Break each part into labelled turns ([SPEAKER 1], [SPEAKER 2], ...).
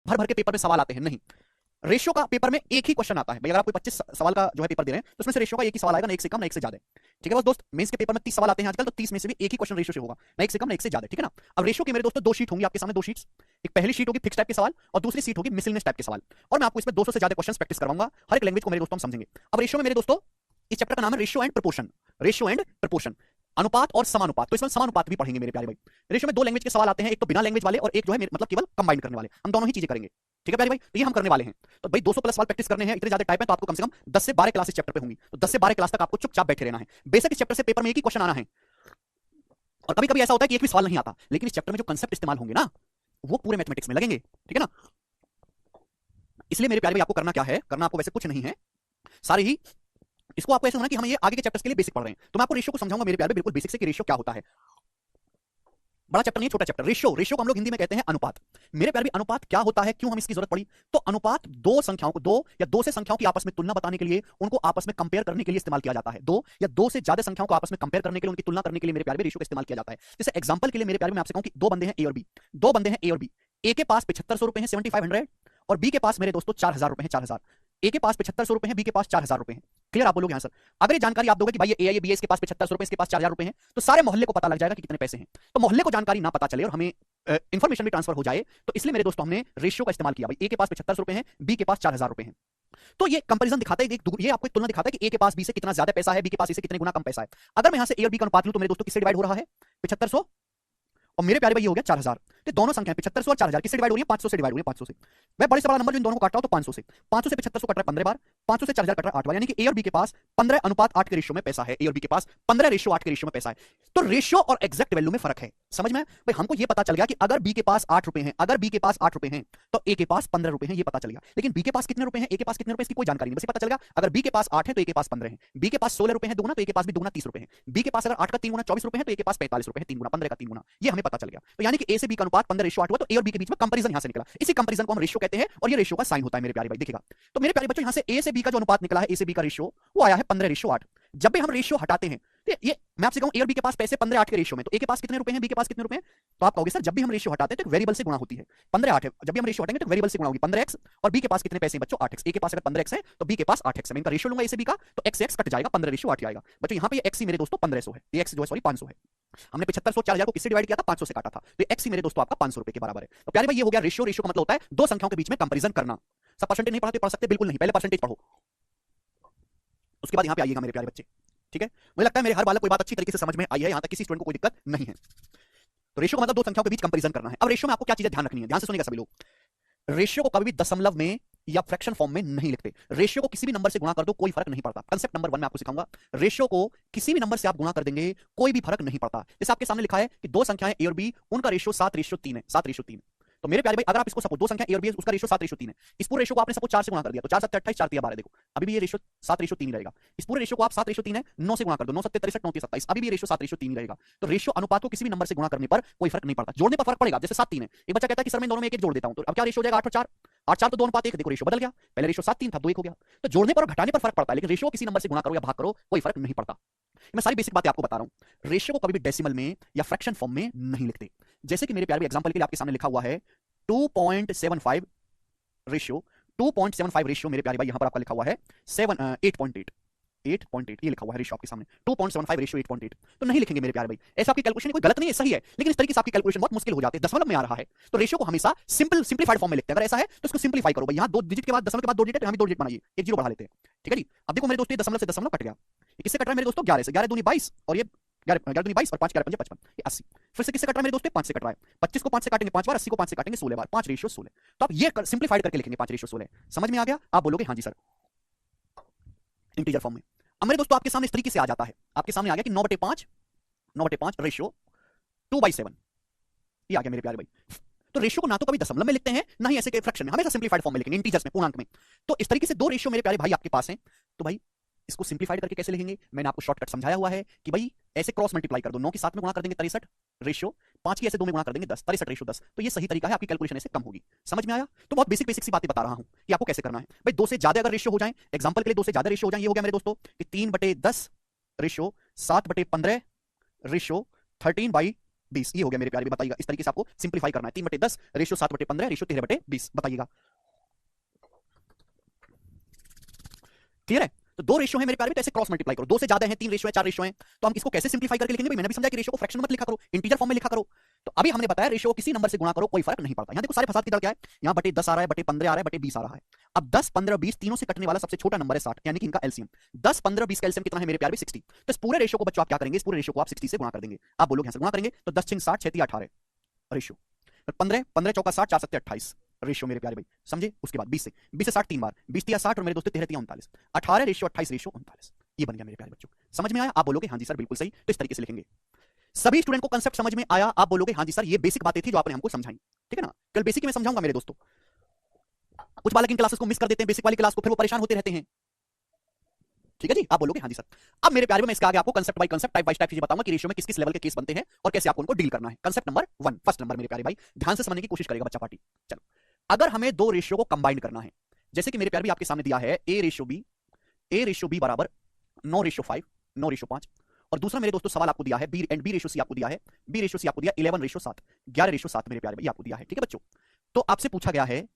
[SPEAKER 1] भर भर के पेपर में सवाल आते हैं, नहीं। रेशियो का पेपर में एक ही क्वेश्चन आता है भाई। अगर आप कोई 25 सवाल का जो है पेपर दे रहे हैं तो उसमें से रेशियो का एक ही सवाल आएगा, ना एक से कम ना एक से ज्यादा। ठीक है बस दोस्त, मेंस के पेपर में 30 सवाल आते हैं आजकल, तो 30 में से भी एक ही क्वेश्चन रेशियो से होगा, ना एक से कम ना एक से ज्यादा। ठीक है ना। अब रेशियो की मेरे दोस्तों दो शीट होंगी आपके सामने, दो शीट्स। एक पहली शीट होगी फिक्स टाइप के सवाल और दूसरी शीट होगी मिसलेनियस टाइप के सवाल। और मैं आपको इसमें 200 से ज्यादा क्वेश्चन प्रैक्टिस करवाऊंगा, हर एक लैंग्वेज को मेरे दोस्तों हम समझेंगे। अब रेशियो में मेरे दोस्तों इस चैप्टर का नाम है ratio and proportion. Ratio and proportion, अनुपात और समानुपात। तो इसमें समानुपात भी पढ़ेंगे मेरे प्यारे भाई। रेशियो में दो लैंग्वेज के सवाल आते हैं, एक तो बिना लैंग्वेज वाले और एक जो है मतलब केवल कंबाइन करने वाले। हम दोनों ही चीजें करेंगे। ठीक है प्यारे भाई, तो ये हम करने वाले हैं। तो भाई 200 प्लस सवाल प्रैक्टिस करने हैं, इतने ज्यादा टाइप है तो आपको कम से कम 10 से 12 क्लास इस चैप्टर पे होंगी। तो 10 से 12 क्लास तक आपको चुपचाप बैठे रहना है। बेसिक इस चैप्टर से पेपर में एक ही क्वेश्चन आना है। और कभी कभी ऐसा होता है कि एक भी सवाल नहीं आता, लेकिन इस चैप्टर में जो कंसेप्ट इस्तेमाल होंगे ना वो पूरे मैथमेटिक्स में लगेंगे। ठीक है ना। इसलिए मेरे प्यारे भाई आपको करना क्या है, करना आपको वैसे कुछ नहीं है, सारी ही इसको आपको ऐसे होना कि हम ये आगे के चैप्टर्स के लिए बेसिक पढ़ रहे हैं। तो मैं आपको रेशियो को समझाऊंगा मेरे प्यारे, बिल्कुल बेसिक से कि रेशियो क्या होता है। बड़ा चैप्टर नहीं, छोटा चैप्टर। रेशियो, रेशियो को हम लोग हिंदी में कहते हैं अनुपात। मेरे प्यारे भी अनुपात क्या होता है, क्यों हम इसकी जरूरत पड़ी। तो अनुपात दो संख्याओं को, दो या दो से संख्याओं की आपस में तुलना बताने के लिए, उनको आपस में कंपेयर करने के लिए इस्तेमाल किया जाता है। दो या दो से ज्यादा संख्याओं को आपस में कंपेयर करने के लिए, उनकी तुलना करने के लिए मेरे प्यारे रेशियो का इस्तेमाल किया जाता है। जैसे एग्जांपल के लिए मेरे प्यारे मैं आपसे कहूं कि दो बंदे हैं ए और बी, दो बंदे हैं ए और बी। ए के पास 7500 रुपए हैं, 7500, और बी के पास मेरे दोस्तों 4000 रुपए हैं, 4000। ए के पास 7500 रुपए हैं, बी के पास 4000 रुपए हैं। क्लियर। आप बोलोगे हाँ सर। अगर ये जानकारी आप दोगे कि भाई ये ए है, ये बी है, इसके पास 7500 रुपए, इसके पास 4000 रुपए हैं, तो सारे मोहल्ले को पता लग जाएगा कि कितने पैसे हैं। तो मोहल्ले को जानकारी ना पता चले और हमें इंफॉर्मेशन भी ट्रांसफर हो जाए, तो इसलिए मेरे दोस्तों हमने रेशियो का इस्तेमाल किया। भाई ए के पास 7500 रुपए हैं, बी के पास 4000 रुपए हैं। तो ये कंपैरिजन दिखाता है, ये आपको एक तुलना दिखाता है कि ए के पास बी से कितना ज्यादा पैसा है, बी के पास ए से कितने गुना कम पैसा है। अगर मैं यहां से ए और बी का अनुपात लूं तो मेरे दोस्तों किससे डिवाइड हो रहा है, 7500 और मेरे प्यारे भाई ये हो गया 4000। तो दोनों संख्याएं 7500 और 4000 किससे डिवाइड हो रही है, 500 से डिवाइड हो रही है, 500 से। मैं बड़े से बड़ा नंबर जो इन दोनों को काटता हूं तो 500 से। 500 से 7500 कट रहा है 15 बार, 500 से 4000 कट रहा है 8 बार, यानी कि ए और बी के पास 15:8 के रेशियो में पैसा है। ए और बी के पास 15:8 के रेशियो में पैसा है। तो रेशियो और एग्जैक्ट वैल्यू में फर्क है, समझ में भाई। हमको ये पता चल गया कि अगर बी के पास 8 रुपए हैं, अगर बी के पास 8 रुपए हैं तो ए के पास 15 रुपए हैं, ये पता चल गया। लेकिन बी के पास कितने रुपए हैं, ए के पास कितने रुपए, इसकी कोई जानकारी नहीं, बस ये पता चल गया अगर बी के पास 8 है तो ए के पास 15 है। बी के पास 16 रुपए है दुगुना, तो ए के पास भी दुगुना 30 रुपए है। बी के पास अगर 8 का 3 गुना 24 रुपए है तो ए के पास 45 रुपए है 3 गुना, 15 का 3 गुना, ये हमें पता चल गया। तो यानी कि ए से बी का अनुपात 15:8 हुआ, तो ए और बी के बीच में कंपैरिजन यहां से निकला। इसी कंपैरिजन को हम रेशियो कहते हैं और ये रेशियो का साइन होता है मेरे प्यारे भाई, देखिएगा। तो मेरे प्यारे बच्चों यहां से ए से बी का जो अनुपात निकला है, ए से बी का रेशियो वो आया है 15:8। जब भी हम रेशियो हटाते हैं तो ये मैं आपसे कहूं ए और बी के पास पैसे 15:8 के रेशियो में, तो ए के पास कितने रुपए हैं, बी के पास कितने रुपए हैं। तो आप कहोगे सर जब भी हम रेशियो हटाते हैं तो वेरिएबल से गुणा होती है। 15:8 है, जब भी हम रेशियो हटाएंगे तो वेरिएबल से गुणा होगी 15x, और बी के पास कितने पैसे हैं बच्चों 8x। ए के पास अगर 15x है तो बी के पास 8x है। मैं इनका रेशियो लूंगा ए से बी का, तो x से x कट जाएगा, 15:8 आएगा बच्चों। यहाँ पे ये x ही मेरे दोस्तों 1500 है, ये x जो है सॉरी 500 है। हमने 7500 4000 को किससे डिवाइड किया था, 500 से काटा था, तो x ही मेरे दोस्तों आपका 500 रुपए के बराबर है। तो प्यारे भाई ये हो गया रेशियो। रेशियो का मतलब होता है दो संख्याओं के बीच में कंपैरिजन करना। सब परसेंटेज नहीं पढ़ाते, पढ़ सकते बिल्कुल नहीं, पहले परसेंटेज पढ़ो, उसके बाद यहाँ पे आइएगा मेरे प्यारे बच्चे। ठीक है, मुझे लगता है मेरे हर बालक कोई बात अच्छी तरीके से समझ में आई है, यहाँ तक किसी स्टूडेंट को कोई दिक्कत नहीं है। तो रेशियो का मतलब दो संख्याओं के बीच कंपैरिजन करना है। अब रेशियो में आपको क्या चीजें ध्यान रखनी है, ध्यान से सुनिएगा सभी लोग। रेशियो को कभी भी दशमलव में या फ्रैक्शन फॉर्म में नहीं लिखते। रेशियो को किसी भी नंबर से गुणा कर दो कोई फर्क नहीं पड़ता। कंसेप्ट नंबर 1 में आपको सिखाऊंगा। रेशियो को किसी भी नंबर से आप गुणा कर देंगे कोई भी फर्क नहीं पड़ता। जैसे आपके सामने लिखा है कि दो संख्याएं ए और बी, उनका रेशियो 7:3 है, 7:3। तो मेरे प्यारे भाई अगर आप इसको सपोज दो संख्या ए और बी है, उसका रेशियो 7:3 है, इस पूरे रेशियो को आपने सपोज 4 से गुणा कर दिया, तो 4 7 28 4 3 12, देखो अभी भी ये रेशियो 7:3 ही रहेगा। इस पूरे रेशियो को आप 7:3 है 9 से गुणा कर दो, 9 7 63 9 3 27, अभी भी ये रेशियो 7:3 ही रहेगा। तो रेशियो अनुपात को किसी भी नंबर से गुणा करने पर कोई फर्क नहीं पड़ता, जोड़ने पर फर्क पड़ेगा। जैसे 7 3 है, एक बच्चा कहता है कि सर मैं दोनों में एक एक जोड़ देता हूं, तो अब क्या रेशियो हो जाएगा 8 और 4, 8 4 तो 2 अनुपात 1, देखो रेशियो बदल गया, पहले रेशियो 7 3 था 2 1 हो गया। तो जोड़ने पर और घटाने पर फर्क पड़ता है, लेकिन रेशियो किसी नंबर से गुणा करो या भाग करो कोई फर्क नहीं पड़ता। मैं सारी बेसिक बातें आपको बता रहा हूं। रेशियो को कभी भी डेसिमल में या फ्रैक्शन फॉर्म में नहीं लिखते। जैसे कि मेरे प्यारे एग्जांपल के लिए आपके सामने लिखा हुआ है 2.75 रेशियो, 2.75 रेशियो मेरे प्यारे भाई यहां पर आपका लिखा हुआ है 8.8, 8.8 ये लिखा हुआ है रेशियो आपके सामने, 2.75 रेशियो 8.8। तो नहीं लिखेंगे मेरे प्यारे भाई, ऐसा आपकी कैलकुलेशन कोई गलत नहीं है, सही है, लेकिन इस तरीके से आपकी कैलकुलेशन बहुत मुश्किल हो जाती है, दशमलव में आ रहा है। तो रेशियो को हमेशा सिंप्लीफाइड फॉर्म में लिखते हैं। अगर ऐसा है तो इसको सिंप्लीफाई करो भाई, यहां 2 डिजिट के बाद दशमलव के बाद 2 डिजिट, यहां भी 2 डिजिट बनाइए, एक जीरो बढ़ा लेते हैं। ठीक है जी। अब देखो मेरे दोस्तों ये दशमलव से दशमलव कट गया, किससे कट रहा है मेरे दोस्तों 11 से, 11 दूनी 22 और ये 11 दूनी 22 और 5 11 55, ये 80। फिर से किससे कट रहा है मेरे दोस्तों 5 से कट रहा है, 25 को 5 से काटेंगे 5 बार, 80 को 5 से काटेंगे 16 बार, 5 रेशियो 16। तो आप ये सिंप्लीफाइड करके लिखेंगे 5 रेशियो 16। समझ में आ गया, आप बोलोगे हाँ जी सर, इंटीजर फॉर्म में। अब मेरे दोस्तों आपके सामने इस तरीके से आ जाता है, आपके सामने आ गया कि 9/5 रेशियो 2/7, ये आ गया मेरे प्यारे भाई। तो रेशियो को ना तो कभी दशमलव में लिखते हैं ना ही ऐसे के फ्रैक्शन में, हमेशा सिंप्लीफाइड फॉर्म में लिखेंगे, इंटीजर्स में, पूर्णांक में। तो इस तरीके से दो रेशियो मेरे प्यारे भाई आपके पास हैं। तो भाई इसको सिंप्लीफाइड करके कैसे लिखेंगे, मैंने आपको शॉर्टकट समझाया हुआ है कि भाई ऐसे क्रॉस मल्टीप्लाई कर दो, 9 की 7 में गुणा कर देंगे 63 रेशियो, 5 की ऐसे 2 में गुणा कर देंगे 10, 63 रेशियो 10। तो ये सही तरीका है, आपकी कैलकुलेशन ऐसे कम होगी। समझ में आया। तो बहुत बेसिक बेसिक सी बातें बता रहा हूं कि आपको कैसे करना है भाई। 2 से ज्यादा अगर रेशियो हो जाए, एग्जांपल के लिए 2 से ज्यादा रेशियो हो जाए, ये हो गया मेरे दोस्तों कि 3/10 रेशियो 7/15 रेशियो 13/20 20। ये हो गया मेरे प्यारे, बताइएगा इस तरीके से आपको सिंप्लीफाई करना है। 3/10 रेशियो 7/15 रेशियो 13/20 बताइएगा। क्लियर है? तो दो रेशियो है मेरे प्यारे, तो ऐसे क्रॉस मल्टीप्लाई करो। दो से ज्यादा है, तीन रेशियो है, चार रेशियो है, तो हम इसको कैसे सिंप्लीफाई करके लिखेंगे? भाई मैंने भी समझा कि रेशियो को फ्रैक्शन मत लिखा करो, इंटीजर फॉर्म में लिखा करो। तो अभी हमने बताया रेशियो को किसी नंबर से गुणा करो, कोई फर्क नहीं पड़ता। यहां देखो सारे फसाद की दर क्या है, यहां बटे 10 आ रहा है, बटे 15 आ रहा है, बटे 20 आ रहा है। अब 10 15 20 तीनों से कटने वाला सबसे छोटा नंबर है 60, यानी कि इनका एलसीएम 10 15 20 का एलसीएम कितना है मेरे प्यारे? 60। तो इस पूरे रेशियो को बच्चों आप क्या करेंगे? इस पूरे रेशियो को आप 60 से गुणा कर देंगे। आप बोलोगे यहां से गुणा करेंगे तो 10 6 60 6 18 रेशियो, 15 15 चौका 60 4 7 28 रेशियो मेरे प्यारे भाई, समझे? उसके बाद 20 से 60 तीन बार, 20 तिया 60 और मेरे दोस्तों 13 तिया 39, 18 रेशियो 28 रेशियो 39। ये बन गया मेरे प्यारे बच्चों। समझ में आया? आप बोलोगे हाँ जी सर बिल्कुल सही। तो इस तरीके से लिखेंगे। सभी स्टूडेंट को कांसेप्ट समझ में आया? आप बोलोगे हाँ जी सर, ये बेसिक बातें थी जो आपने हमको समझाई, ठीक है ना? कल बेसिक में समझाऊंगा मेरे दोस्तों। कुछ बालक इन क्लासेस को मिस कर देते हैं, बेसिक वाली क्लास को, फिर वो परेशान होते रहते हैं। ठीक है जी, आप बोलोगे हाँ जी सर। अब मेरे प्यारे में इसके आगे आपको concept by concept, type bye type चीजें बताऊंगा कि रेशियो में किस किस लेवल के केस बनते हैं और कैसे आपको उनको डील करना है। कंसेप्ट नंबर 1, फर्स्ट नंबर मेरे प्यारे भाई, ध्यान से समझने की कोशिश करेगा बच्चा पार्टी। चलो, अगर हमें दो रेशियो को कंबाइन करना है, जैसे कि मेरे प्यारे भी आपके सामने दिया है ए रेशियो बी बराबर 9:5 9:5, और दूसरा मेरे दोस्तों सवाल आपको दिया है B and B ratio C आपको दिया है, बी रेशियो सी आपको दिया 11:7 11:7 मेरे प्यारे भाई आपको दिया है। ठीक है बच्चों, तो आपसे पूछा गया है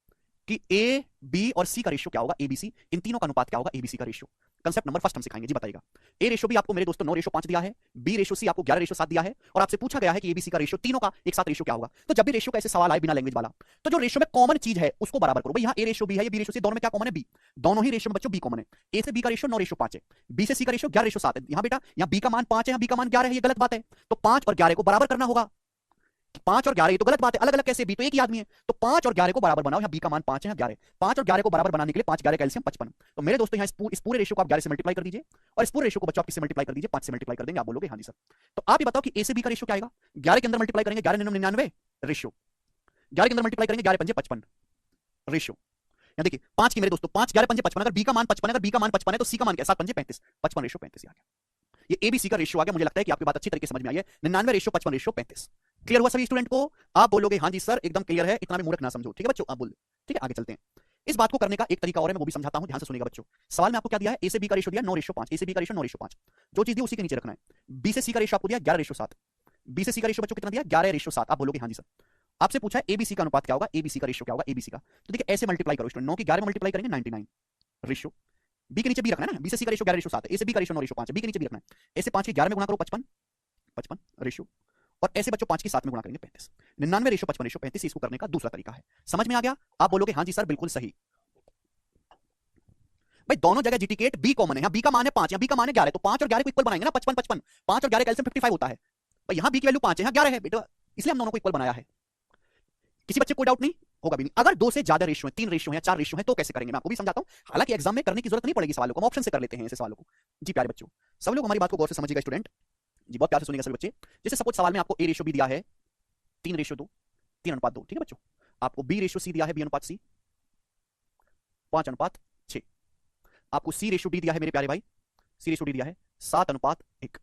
[SPEAKER 1] कि ए बी और सी का रेशियो क्या होगा, एबीसी, इन तीनों का अनुपात क्या होगा एबीसी का रेशियो। कंसेप्ट नंबर फर्स्ट हम सिखाएंगे जी, बताइएगा। ए रेशियो भी आपको मेरे दोस्तों 9:5 दिया है, बी रेशियो सी आपको 11:7 दिया है, और आपसे पूछा गया है कि एबीसी का रेशियो, तीनों का एक साथ रेशियो क्या होगा। तो जब भी रेशियो का ऐसे सवाल आए बिना लैंग्वेज वाला, तो जो रेशियो में कॉमन चीज है उसको बराबर करो। भाई यहाँ ए रेशियो बी है, ये बी रेशियो सी, दोनों में क्या कॉमन है? बी। दोनों ही रेशियो में बच्चों बी कॉमन है। ए से बी का रेशियो 9:5 है, बी से सी का रेशियो 11:7 है। यहाँ बेटा यहाँ बी का मान 5 है, यहाँ बी का मान 11 है, ये गलत बात है। तो 5 और 11 को बराबर करना होगा। 5 और 11 ये तो गलत बात है, अलग अलग कैसे? बी तो एक ही आदमी है, तो 5 और 11 को बराबर बनाओ। यहाँ बी का मान 5 है, यहाँ 11। 5 और 11 को बराबर बनाने के लिए 5 11 कैल्शियम 55। तो मेरे दोस्तों यहाँ इस पूरे रेशियो को आप 11 से मल्टीप्लाई कर दीजिए, और इस पूरे रेशियो को बच्चों आप किससे मल्टीप्लाई कर दीजिए? 5 से मल्टीप्लाई कर देंगे। आप बोलोगे हाँ जी सर। तो आप ये बताओ कि ए से बी का रेशियो क्या आएगा? 11 के अंदर मल्टीप्लाई करेंगे, 11 99 रेशियो, 11 के अंदर मल्टीप्लाई करेंगे 11 5 55 रेशियो। यहाँ देखिए 5 की मेरे दोस्तों 5 11 5 55, अगर बी का मान 55 है, अगर बी का मान 55 है तो सी का मान क्या है? 7 5 35, 55 रेशियो 35 आ गया। ये एबीसी का रेशियो आ गया। मुझे लगता है कि आपकी बात अच्छी तरीके से समझ में आई है। 99 रेशियो 55 रेशियो 35। क्लियर हुआ सभी स्टूडेंट को? आप बोलोगे हाँ जी सर एकदम क्लियर है, इतना भी मूर्ख ना समझो। ठीक है बच्चों, आप बोल। ठीक है, आगे चलते हैं। इस बात को करने का एक तरीका और है, मैं वो भी समझाता हूं, ध्यान से सुनिएगा बच्चों। सवाल में आपको क्या दिया है? ए से बी का रेशियो दिया 9:5, ए से बी का रेशियो 9:5, जो चीज दी उसी के नीचे रखना है। बी से सी का रेशियो आपको दिया 11:7, बी से सी का रेशियो बच्चों कितना दिया? 11:7। आप बोलोगे हाँ जी सर। आपसे पूछा है एबीसी का अनुपात क्या होगा, एबीसी का रेशियो क्या होगा, एबीसी का। तो देखिए ऐसे मल्टीप्लाई करो स्टूडेंट, 9 की 11 मल्टीप्लाई करेंगे 99 रेशियो, बी के नीचे बी रखना है ना, बी से सी का रेशियो 11:7 है, ए से बी का रेशियो 9:5 है, बी के नीचे बी रखना है। ऐसे 5 की 11 में गुणा करो 55 55 रेशियो, और ऐसे बच्चों 5 की 7 में गुणा करेंगे 35। 99 रेशियो 55 रेशियो 35, इसको करने का दूसरा तरीका है। समझ में आ गया? आप बोलोगे हाँ जी सर बिल्कुल सही। भाई दोनों जगह जीटीकेट बी कॉमन है, यहाँ बी का मान है 5, यहाँ बी का मान है 11, तो 5 और 11 को इक्वल बनाएंगे ना, 55 55, 5 और 11 कैल्शियम 55 होता है। भाई यहाँ बी की वैल्यू 5 है, यहाँ 11 है बेटा, इसलिए हम दोनों को इक्वल बनाया है। किसी बच्चे को डाउट नहीं होगा भी नहीं। अगर 2 से ज्यादा रेशियो है, 3 रेशियो है, 4 रेशियो है, तो कैसे करेंगे मैं आपको भी समझाता हूं। हालांकि एग्जाम में करने की जरूरत नहीं पड़ेगी सवालों को, हम ऑप्शन से कर लेते हैं ऐसे सवालों को। जी प्यारे बच्चों, सब लोग हमारी बात को गौर से समझिएगा स्टूडेंट जी, बहुत प्यार से सुनिएगा सभी बच्चे। जैसे सपोज सवाल में आपको ए रेशियो बी दिया है 3:2, 3:2, ठीक है बच्चों। आपको बी रेशियो सी दिया है B/C 5:6। आपको सी रेशियो डी दिया है मेरे प्यारे भाई, सी रेशियो डी दिया है 7:1, ठीक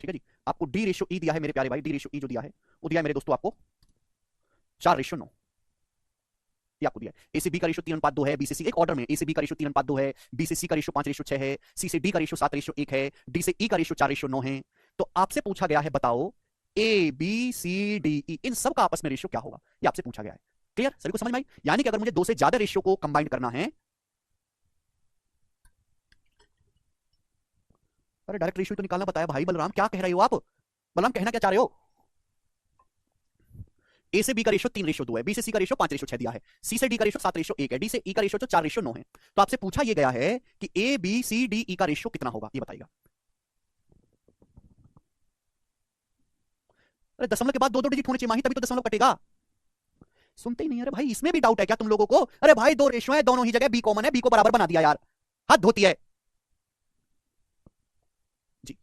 [SPEAKER 1] है जी। आपको डी रेशियो ई दिया है मेरे प्यारे भाई, डी रेशियो ई जो दिया है वो दिया है मेरे दोस्तों आपको 4:9, ये आपको दिया है। ए से बी का रेशियो 3:2 है, बी से सी, एक ऑर्डर में ए से बी का रेशियो 3:2 है, बी से सी का रेशियो 5:6 है, सी से डी का रेशियो 7:1 है, डी से ई का रेशियो 4:9 है। तो आपसे पूछा गया है बताओ A B C D E इन सब का आपस में रेशियो क्या होगा, ये आपसे पूछा गया है। क्लियर? सभी को समझ में आई? यानी कि अगर मुझे 2 से ज्यादा रेशियो को कंबाइन करना है, अरे डायरेक्ट रेशियो तो निकालना बताया भाई। बलराम क्या कह रहे हो आप? बलराम कहना क्या चाह रहे हो? ए से बी का रेशियो 3:2 है, बी से सी का रेशियो 5:6 दिया है, सी से डी का रेशियो 7:1 है, डी से ई का रेशियो तो 4:9 है। तो आपसे पूछा यह गया है कि A B C D E का रेशियो कितना होगा, ये बताइएगा। अरे दशमलव के बाद 2 2 डिजिट होने चाहिए माही, तभी तो दशमलव कटेगा। सुनते ही नहीं। अरे भाई इसमें भी डाउट है क्या तुम लोगों को? अरे भाई 2 रेशियो है, दोनों ही जगह बी कॉमन है, बी को बराबर बना दिया यार, हद होती है जी।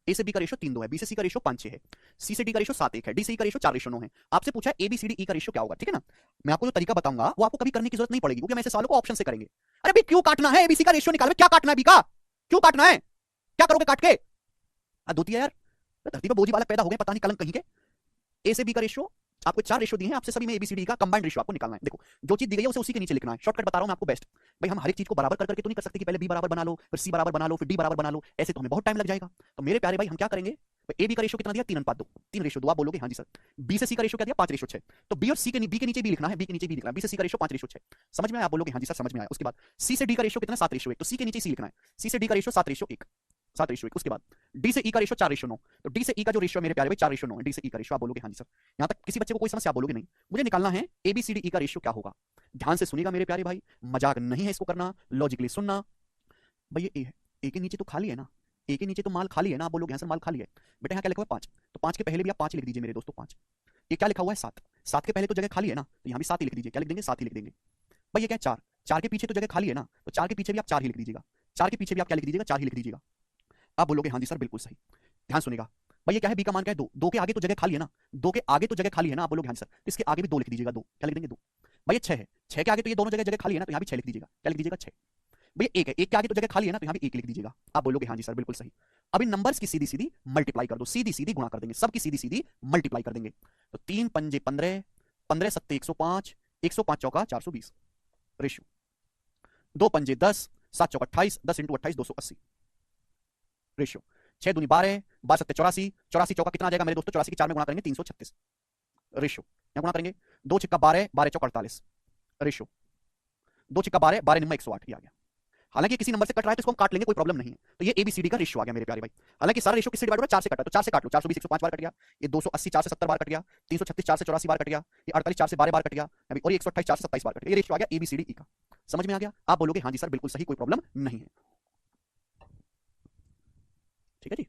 [SPEAKER 1] ए से बी का रेशियो 3:2 है, बी से सी का रेशियो 5:6 है, सी से डी का रेशियो 7:1 है, डी से ई का रेशियो 4:9 है। आपसे पूछा है A B C D E का रेशियो क्या होगा, ठीक है ना? मैं आपको जो तरीका बताऊंगा वो आपको कभी करने की जरूरत नहीं पड़ेगी, क्योंकि हम ऐसे सवालों को ऑप्शन से करेंगे। अरे भाई क्यों काटना है? एबीसी का रेशियो निकाल, क्या काटना है बी का? क्यों काटना है? क्या करोगे काट के? हद होती है यार। धरती पर बोझी बालक पैदा हो गए, पता नहीं कलंक कहीं के। ए से बी का रेशियो आपको 4 रेशियो दिए हैं, आपसे सभी में एबीसीडी का कंबाइंड रेशियो आपको निकालना है। देखो जो चीज दी गई है उसे उसी के नीचे लिखना है। शॉर्टकट बता रहा हूं मैं आपको बेस्ट। भाई हम हर एक चीज को बराबर कर करके तो नहीं कर सकते कि पहले बी बराबर बना लो, फिर सी बराबर बना लो, फिर डी बराबर बना लो, ऐसे तो हमें बहुत टाइम लग जाएगा। तो मेरे प्यारे भाई हम क्या करेंगे, ए बी का रेशियो कितना दिया 3:2, 3 रेशियो 2। आप बोलोगे हाँ जी सर। बी से सी का रेशियो क्या दिया 5 रेशियो 6। तो बी और सी के बी के नीचे बी लिखना है, बी के नीचे बी लिखना है, बी से सी का रेशियो 5 रेशियो 6। समझ में आया? आप बोलोगे हाँ जी सर समझ में आया। उसके बाद सी से डी का रेशियो कितना 7 रेशियो 1। तो सी के नीचे सी लिखना है, सी से डी का रेशियो 7 रेशियो 1, 7 रेशियो 1। उसके बाद डी से ई का रेशियो 4 रेशियो 9। तो डी से ई का जो रेशियो मेरे प्यारे भाई 4 रेशियो 9 है, डी से ई का रेशियो। आप बोलोगे हाँ जी सर। यहां तक किसी बच्चे को कोई समस्या? आप बोलोगे नहीं। मुझे निकालना है एबीसीडी ई का रेशियो क्या होगा। ध्यान से सुनिएगा मेरे प्यारे भाई, मजाक नहीं है इसको करना, लॉजिकली सुनना। भाई ये ए है, ए के नीचे तो खाली है ना, ए के नीचे तो माल खाली है ना। आप बोलोगे हाँ सर माल खाली है। बेटा यहाँ क्या लिखा हुआ है 5, तो 5 के पहले भी आप 5 लिख दीजिए मेरे दोस्तों 5। ये क्या लिखा हुआ है 7, 7 के पहले तो जगह खाली है ना, तो यहाँ भी 7 ही लिख दीजिए। क्या लिख देंगे 7 ही लिख देंगे। भाई ये क्या है 4, 4 के पीछे तो जगह खाली है ना, तो 4 के पीछे भी आप 4 ही लिख दीजिएगा। 4 के पीछे भी आप क्या लिख दीजिएगा 4 ही लिख दीजिएगा। आप बोलोगे हाँ जी सर बिल्कुल सही। ध्यान सुनेगा भाई, ये क्या है बी का मान क्या है 2, 2 के आगे तो जगह खाली है ना, 2 के आगे तो जगह खाली है ना। आप बोलोगे हाँ जी सर, तो इसके आगे भी 2 लिख दीजिएगा 2। क्या लिख देंगे 2। भाई ये 6 है, 6 के आगे तो ये दोनों जगह खाली है ना, तो यहाँ भी 6 लिख दीजिएगा। क्या लिख दीजिएगा 6। भैया 1 है, 1 के आगे तो जगह खाली है ना, तो यहाँ भी 1 लिख दीजिएगा। आप बोलोगे हाँ जी सर बिल्कुल सही। अब इन नंबर्स की सीधी सीधी मल्टीप्लाई कर दो, सीधी सीधी गुणा कर देंगे, सबकी सीधी सीधी मल्टीप्लाई कर देंगे। तो 3 पंजे 15, 15 सत्ते 105, 105 चौका 420 रेशियो। 2 पंजे 10, 7 चौका 28, 10 इंटू 28 280 रेशियो। 6 दूनी 12, 12 सत्ते 84, 84 चौका कितना आ जाएगा मेरे दोस्तों, 84 के 4 में गुणा करेंगे 336 रेशियो। यहाँ गुणा करेंगे 2 छिक्का 12, 12 चौका 48 रेशियो। 2 छिक्का 12, 12 निम्मा 108 आ गया। हालांकि किसी नंबर से कट रहा है तो इसको हम काट लेंगे, कोई प्रॉब्लम नहीं है। तो ये एबीसीडी का रेशियो आ गया मेरे प्यारे भाई। हालांकि सारा रेशियो किससे डिवाइड हो रहा है 4 से कटा, तो 4 से काट लो। 420 105 बार कट गया, ये 280 4 से 70 बार कट गया, 336 4 से 84 बार कट गया, ये 48 4 से 12 बार कट गया अभी, और ये 128 4 से 27 बार कट गया। ये रेशियो आ गया एबीसीडी का। समझ में आ गया? आप बोलोगे हाँ जी सर बिल्कुल सही, कोई प्रॉब्लम नहीं है। ठीक है जी,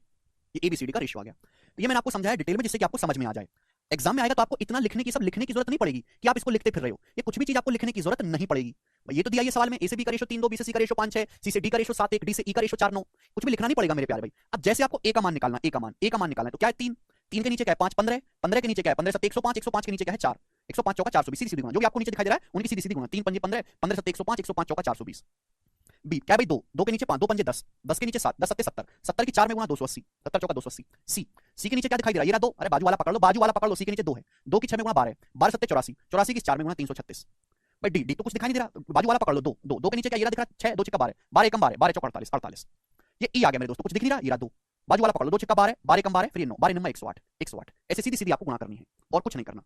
[SPEAKER 1] ये एबीसीडी का रेशियो आ गया। तो ये मैंने आपको समझाया डिटेल में जिससे कि आपको समझ में आ जाए। एग्जाम में आएगा तो आपको इतना लिखने की सब लिखने की जरूरत नहीं पड़ेगी कि आप इसको लिखते फिर रहे हो। ये कुछ भी चीज आपको लिखने की जरूरत नहीं पड़ेगी। ये तो दिया ये सवाल में ए से बी का रेशियो 3 2, बी से सी का रेशियो 5 6, सी से डी का रेशियो 7 1, डी से ई का रेशियो 4 9। कुछ भी लिखना नहीं पड़ेगा मेरे प्यारे भाई। अब जैसे आपको ए का मान निकालना, ए का मान निकालना है तो क्या है 3, 3 के नीचे क्या है 5 15, 15 के नीचे क्या है 15 7 105, 105 के नीचे क्या है 4, 105 चौका 420 सीधी सीधी गुणा। जो भी आपको नीचे दिखाई दे रहा है उनकी सीधी सीधी गुणा। 3 पंजे 15, 15 7 105, 105 चौका 420। बी क्या है भाई 2, 2 के नीचे 5, 2 पंजे 10, 10 के नीचे 7, 10 7 70, 70 की 4 में गुणा 280, 70 चौका 280। सी, सी के नीचे क्या दिखाई दे रहा है ये रहा 2, अरे बाजू वाला पकड़ लो, बाजू वाला पकड़ लो। सी के नीचे 2 है, 2 की 6 में गुणा 12, 12 7 84, 84 की 4 में गुणा 336। भाई डी, डी तो कुछ दिखाई नहीं दे रहा, बाजू वाला पकड़ लो 2, 2, 2 के नीचे क्या ये रहा दिख रहा 6, 2 छिक्का 12, 12 एकम 12, 12 चौका 48, 48। ये ई आ गया मेरे दोस्तों, कुछ दिख नहीं रहा, ये रहा 2, बाजू वाला पकड़ लो 2 छिक्का 12, 12 एकम 12, फिर ये 9, 12 निम्मा 108, 108। ऐसे सीधी सीधी आपको गुणा करनी है और कुछ नहीं करना।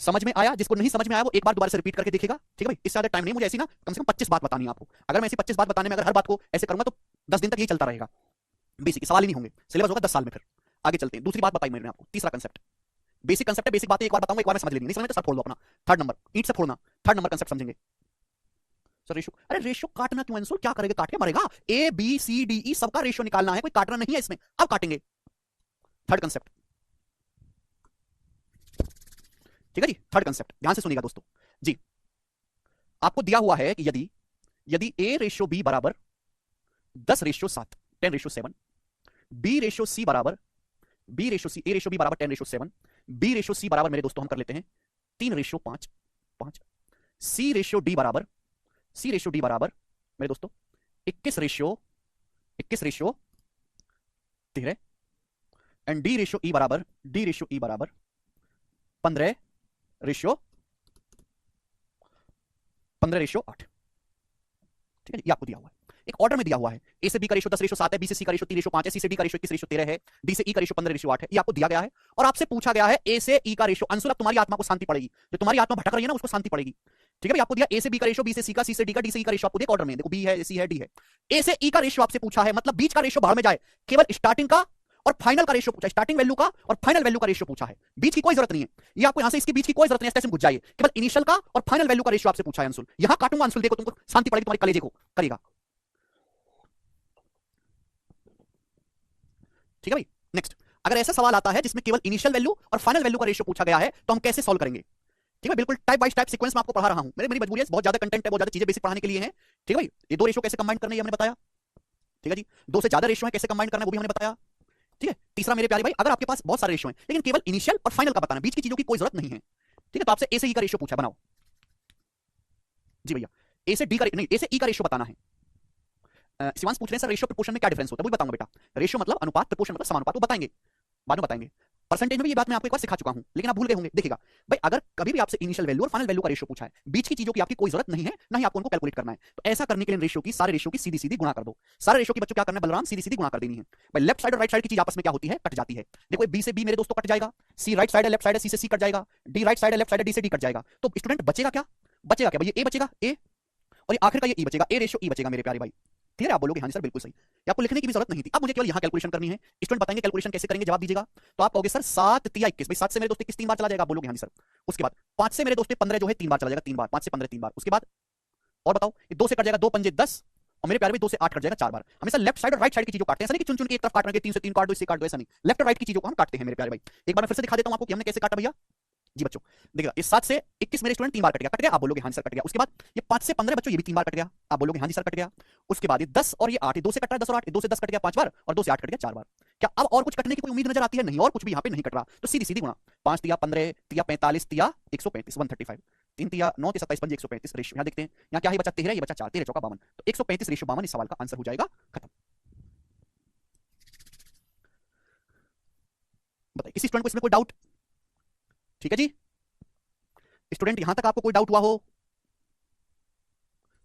[SPEAKER 1] समझ में आया? जिसको नहीं समझ में आया वो एक बार दोबारा से रिपीट करके देखेगा। ठीक है भाई, इससे ज्यादा टाइम नहीं, मुझे ऐसी ना कम से कम 25 बात बतानी है आपको। अगर मैं ऐसी 25 बात बताने में अगर हर बात को ऐसे करूंगा तो 10 दिन तक यही चलता रहेगा। बेसिक सवाल ही नहीं होंगे, सिलेबस होगा 10 साल में। फिर आगे चलते हैं, दूसरी बात बताई मैंने आपको, तीसरा कंसेप्ट। बेसिक कंसेप्ट है, बेसिक बातें एक बार बताऊंगा, एक बार में समझ लेंगे। नहीं समझ में तो सब फोड़ लो अपना। थर्ड नंबर ईंट से फोड़ना, थर्ड नंबर कंसेप्ट समझेंगे। सर रेशियो, अरे रेशियो काटना क्यों अंशुल, क्या करेगा काट के मरेगा? A B C D E सबका रेशियो निकालना है, कोई काटना नहीं है इसमें। अब काटेंगे थर्ड कंसेप्ट। ठीक है जी, थर्ड कंसेप्ट ध्यान से सुनिएगा दोस्तों जी। आपको दिया हुआ है कि यदि यदि ए रेशियो बी बराबर 10 ratio 7, 10 ratio 7, B ratio C बराबर, B ratio C, A ratio B बराबर 10 रेशियो 7, बी रेशियो सी बराबर मेरे दोस्तों हम कर लेते हैं 3 रेशियो 5, 5, सी रेशियो डी बराबर, सी रेशियो डी बराबर मेरे दोस्तों 21 रेशियो 13, एंड डी रेशियो ई बराबर, डी रेशियो ई बराबर 15 रेशियो 8। ठीक है, ये आपको दिया हुआ है, एक ऑर्डर में दिया हुआ है। ए से बी का रेशियो 10 रेशियो 7 है, बी से सी का रेशियो 3 रेशियो 5 है, सी से डी का रेशियो 21 रेशियो 13 है, डी से ई का रेशियो 15 रेशियो 8 है। ये आपको दिया गया है और आपसे पूछा गया है ए से ई का रेशियो। अंशुल अब तुम्हारी आत्मा को शांति पड़ेगी, जो तुम्हारी आत्मा भटक रही है ना उसको शांति पड़ेगी। ठीक है भाई, आपको दिया ए से बी का रेशियो, बी से सी का, सी से डी का, डी से ई का रेशियो आपको दिया ऑर्डर में। देखो बी है, सी है, डी है। ए से ई का रेशियो आपसे पूछा है, मतलब बीच का रेशियो बाहर में जाए, केवल स्टार्टिंग का और फाइनल का रेशियो पूछा है, स्टार्टिंग वैल्यू का और फाइनल वैल्यू का रेशियो पूछा है। बीच की कोई जरूरत नहीं है, ये आपको यहां से इसके बीच की कोई जरूरत नहीं है, ऐसे घुस जाइए। केवल इनिशियल का और फाइनल वैल्यू का रेशियो आपसे पूछा है अंशुल। यहां काटूंगा अंशुल, देखो तुमको शांति पड़ेगी, तुम्हारे कलेजे को करेगा। ठीक है भाई, नेक्स्ट। अगर ऐसा सवाल आता है जिसमें केवल इनिशियल वैल्यू और फाइनल वैल्यू का रेशियो पूछा गया है तो हम कैसे सॉल्व करेंगे? ठीक है, बिल्कुल टाइप बाय टाइप सीक्वेंस में आपको पढ़ा रहा हूं। मेरी मजबूरी है, बहुत ज्यादा कंटेंट है, बहुत ज्यादा चीजें बेसिक पढ़ाने के लिए है। ठीक है भाई, ये 2 रेशियो कैसे कंबाइन करने हमने बताया। ठीक है जी, 2 से ज्यादा रेशियो है कैसे कंबाइन करना वो भी हमने बताया। ठीक है, तीसरा मेरे प्यारे भाई, अगर आपके पास बहुत सारे रेशियो हैं लेकिन केवल इनिशियल और फाइनल का बताना, बीच की चीजों की कोई जरूरत नहीं है। ठीक है, तो आपसे ए से ई का रेशियो पूछा, बनाओ जी भैया। ए से डी का नहीं, ए से ई का रेशियो बताना है। शिवांश पूछ रहे हैं सर रेशियो प्रोपोर्शन में क्या डिफरेंस होता है? वो बताऊंगा बेटा। रेशियो मतलब अनुपात, प्रोपोर्शन मतलब समानुपात, वो बताएंगे बाद में बताएंगे। परसेंटेज में भी ये बात मैं आपको एक बार सिखा चुका हूं, लेकिन आप भूल गए होंगे। देखिएगा भाई, अगर कभी भी आपसे इनिशियल वैल्यू और फाइनल वैल्यू का रेशियो पूछा है, बीच की चीजों की आपकी कोई जरूरत नहीं है, ना ही आपको उनको कैलकुलेट करना है। तो ऐसा करने के लिए रेशियो की, सारे रेशियो की सीधी सीधी गुणा कर दो। सारे रेशियो की बच्चों क्या करना है बलराम, सीधी सीधी गुणा कर देनी है। भाई लेफ्ट साइड और राइट साइड की चीज आपस में क्या होती है, कट जाती है। देखो बी से बी मेरे दोस्तों कट जाएगा, सी राइट साइड है लेफ्ट साइड है, सी से सी कट जाएगा, डी राइट साइड है लेफ्ट साइड है, डी से डी कट जाएगा। तो स्टूडेंट बचेगा क्या, बचेगा क्या भाई, ये ए बचेगा ए, और ये आखिर का ये ई बचेगा, ए रेशियो ई बचेगा मेरे प्यारे भाई। क्लियर है? आप बोलोगे हाँ जी सर बिल्कुल सही, ये आपको लिखने की भी जरूरत नहीं थी। अब मुझे केवल यहां कैलकुलेशन करनी है। स्टूडेंट बताएंगे कैलकुलेशन कैसे करेंगे, जवाब दीजिएगा। तो आप कहोगे सर 7 तिया 21, भाई 7 से मेरे दोस्त 21 3 बार चला जाएगा, आप बोलोगे हाँ जी सर। उसके बाद 5 से मेरे दोस्त 15 जो है 3 बार चला जाएगा, 3 बार, 5 से 15 3 बार। उसके बाद और बताओ, ये 2 से कट जाएगा, 2 पंजे 10, और मेरे प्यारे भाई 2 से 8 कट जाएगा 4 बार। हमेशा लेफ्ट साइड और राइट साइड की चीजों काटते हैं, ऐसा नहीं कि चुन चुन के एक तरफ काट रहे हैं, 3 से 3 काट दो, इससे काट दो, ऐसा नहीं। लेफ्ट और राइट की चीजों को हम काटते हैं मेरे प्यारे भाई। एक बार मैं फिर से दिखा देता हूं आपको कि हमने कैसे काटा भैया जी बच्चों। देखिएगा इस 7 से 21 मेरे स्टूडेंट 3 बार कट गया, आप बोलोगे हाँ जी सर कट गया। उसके बाद ये 5 से 15 बच्चों ये भी 3 बार कट गया, आप बोलोगे हाँ जी सर कट गया। उसके बाद ये 10 और ये 8, ये 2 से कट रहा है 10 और 8, 2 से 10 कट गया 5 बार, और 2 से 8 कट गया 4 बार। क्या अब और कुछ कटने की कोई उम्मीद नजर आती है? नहीं, और कुछ भी यहाँ पे नहीं कट रहा। तो सीधी सीधी गुणा, 5 तिया 15 तिया 45 तिया 135 135, 3 तिया 9 तिया 27 पंजे 135 रेशियो। यहाँ देखते हैं यहाँ क्या है, बचा 13, ये बचा 4, 13 चौका 52, तो 135 रेशियो 52 इस सवाल का आंसर हो जाएगा। खत्म। बताइए किसी स्टूडेंट को इसमें कोई डाउट? ठीक है जी स्टूडेंट, यहां तक आपको कोई डाउट हुआ हो?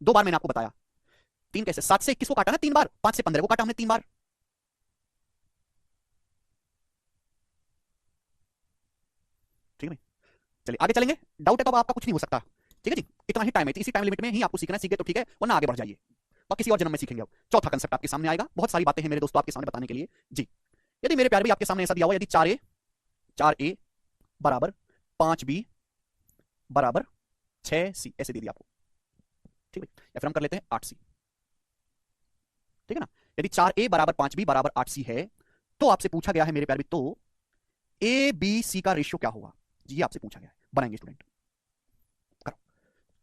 [SPEAKER 1] 2 बार मैंने आपको बताया, 3 कैसे, 7 से 21 को काटा ना 3 बार, 5 से 15 को काटा हमने 3 बार। ठीक है भाई, चलिए आगे चलेंगे। डाउट है तो अब आपका कुछ नहीं हो सकता। ठीक है जी, इतना ही टाइम है, इसी टाइम लिमिट में ही आपको सीखना है, सीखे तो ठीक है, वरना आगे बढ़ जाइए, और किसी और जन्म में सीखेंगे। अब चौथा कंसेप्ट आपके सामने आएगा, बहुत सारी बातें हैं मेरे दोस्तों आपके सामने बताने के लिए जी। यदि मेरे प्यारे भी आपके सामने ऐसा दिया हुआ, यदि 4a बराबर 5b बराबर 6c ऐसे दे दिया आपको, ठीक है, या फिर हम कर लेते हैं 8c। ठीक है ना, यदि 4a बराबर 5b बराबर 8c है, तो आपसे पूछा गया है मेरे प्यारे भी, तो ए बी सी का रेशियो क्या होगा जी, ये आपसे पूछा गया है। बनाएंगे स्टूडेंट, करो।